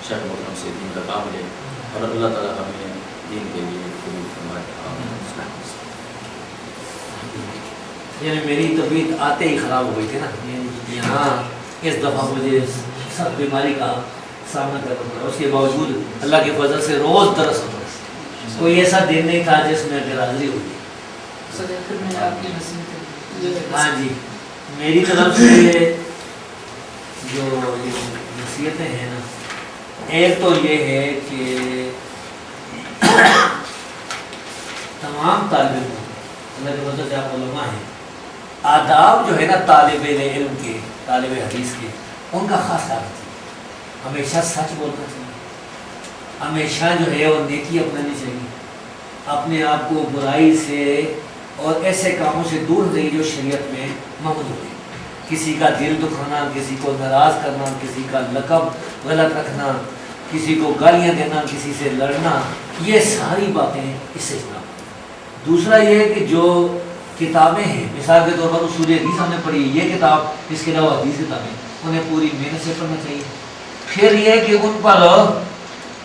شیخ محترم سے دین کا کام لے اور اللہ تعالیٰ ہمیں دین کے لیے قبول فرمائے یعنی میری طبیعت آتے ہی خراب ہو گئی تھی نا یہاں اس دفعہ مجھے سب بیماری کا سامنا کرنا پڑا اس کے باوجود اللہ کے فضل سے روز درس ہوتا ہے کوئی ایسا دن نہیں تھا جس میں غیر حاضری ہوئی صدر میں آپ کی نصیحت ہاں جی، میری طرف سے جو نصیحتیں ہیں نا، ایک تو یہ ہے کہ تمام طالب علم، اللہ کے فضل سے آپ علماء ہیں، آداب جو ہے نا طالب علم کے، طالب حدیث کے، ان کا خاص طور ہے ہمیشہ سچ بولنا چاہیے، ہمیشہ جو ہے وہ نیکی اپنانی چاہیے، اپنے آپ کو برائی سے اور ایسے کاموں سے دور رہی جو شریعت میں ممنوع ہے، کسی کا دل دکھانا، کسی کو ناراض کرنا، کسی کا لقب غلط رکھنا، کسی کو گالیاں دینا، کسی سے لڑنا، یہ ساری باتیں اس سے اجتناب۔ دوسرا یہ ہے کہ جو کتابیں ہیں، مثال کے طور پر اصول حدیث ہم نے پڑھی ہے، یہ کتاب، اس کے علاوہ حدیث کتابیں، انہیں پوری محنت سے پڑھنا چاہیے۔ پھر یہ ہے کہ ان پر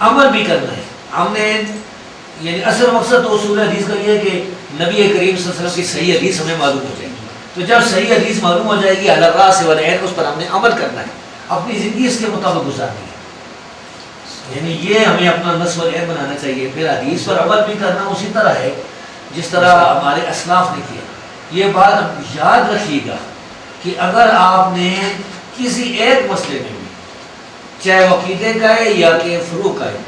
عمل بھی کرنا ہے۔ ہم نے یعنی اصل مقصد تو اصول حدیث کا یہ ہے کہ نبی کریم صلی اللہ علیہ وسلم کی صحیح حدیث ہمیں معلوم ہو جائے گی، تو جب صحیح حدیث معلوم ہو جائے گی علی الراس والعین، اس پر ہم نے عمل کرنا ہے، اپنی زندگی اس کے مطابق گزارنی ہے، یعنی یہ ہمیں اپنا نصب والعین بنانا چاہیے۔ پھر حدیث پر عمل بھی کرنا اسی طرح ہے جس طرح ہمارے اسلاف نے کیا۔ یہ بات یاد رکھیے گا کہ اگر آپ نے کسی ایک مسئلے میں بھی، چاہے وہ عقیدے کا ہے یا کہ فروع کا ہے،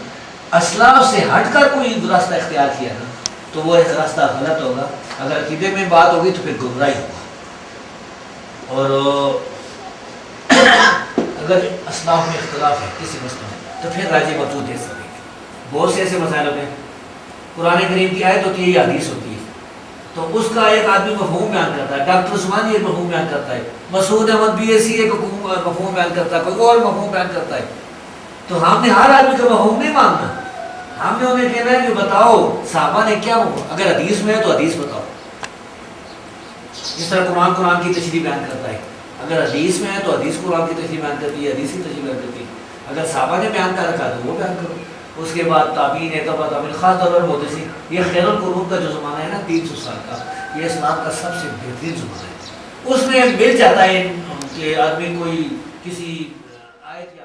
اسلاف سے ہٹ کر کوئی راستہ اختیار کیا نا، تو وہ ایک راستہ غلط ہوگا۔ اگر عقیدے میں بات ہوگی تو پھر گمراہی ہوگا، اور اگر اسلاف میں اختلاف ہے کسی مسئلے میں تو پھر راجی مطلوب دے سکیں گے۔ بہت سے ایسے مسائل ہوتے ہیں، قرآن کریم کی آیت ہوتی ہے یا حدیث ہوتی ہے، تو اس کا ایک آدمی مفہوم بیان کرتا ہے، ڈاکٹر عثمانی ایک مفہوم بیان کرتا ہے، مسعود احمد BSc ایک مفہوم بیان کرتا ہے، کوئی اور مفہوم بیان کرتا ہے، تو ہم نے ہر آدمی کا مفہوم نہیں ماننا، ہم نے انہیں کہنا ہے کہ بتاؤ صحابہ نے کیا مفہوم، اگر حدیث میں ہے تو حدیث بتاؤ، جس طرح قرآن کی تشریح بیان کرتا ہے، اگر حدیث میں ہے تو حدیث قرآن کی تشریح بیان کرتی ہے، حدیث کی تشریح بیان کرتی ہے، اگر صحابہ نے بیان کر رکھا تو وہ بیان کرو۔ اس کے بعد تابعین، تبع تابعین، خاص طور پر محدثین، یہ خیر القرون کا جو زمانہ ہے نا 300 سال کا، یہ اسلام کا سب سے بہترین زمانہ ہے۔ اس میں مل جاتا ہے کہ آدمی کوئی کسی آیت یا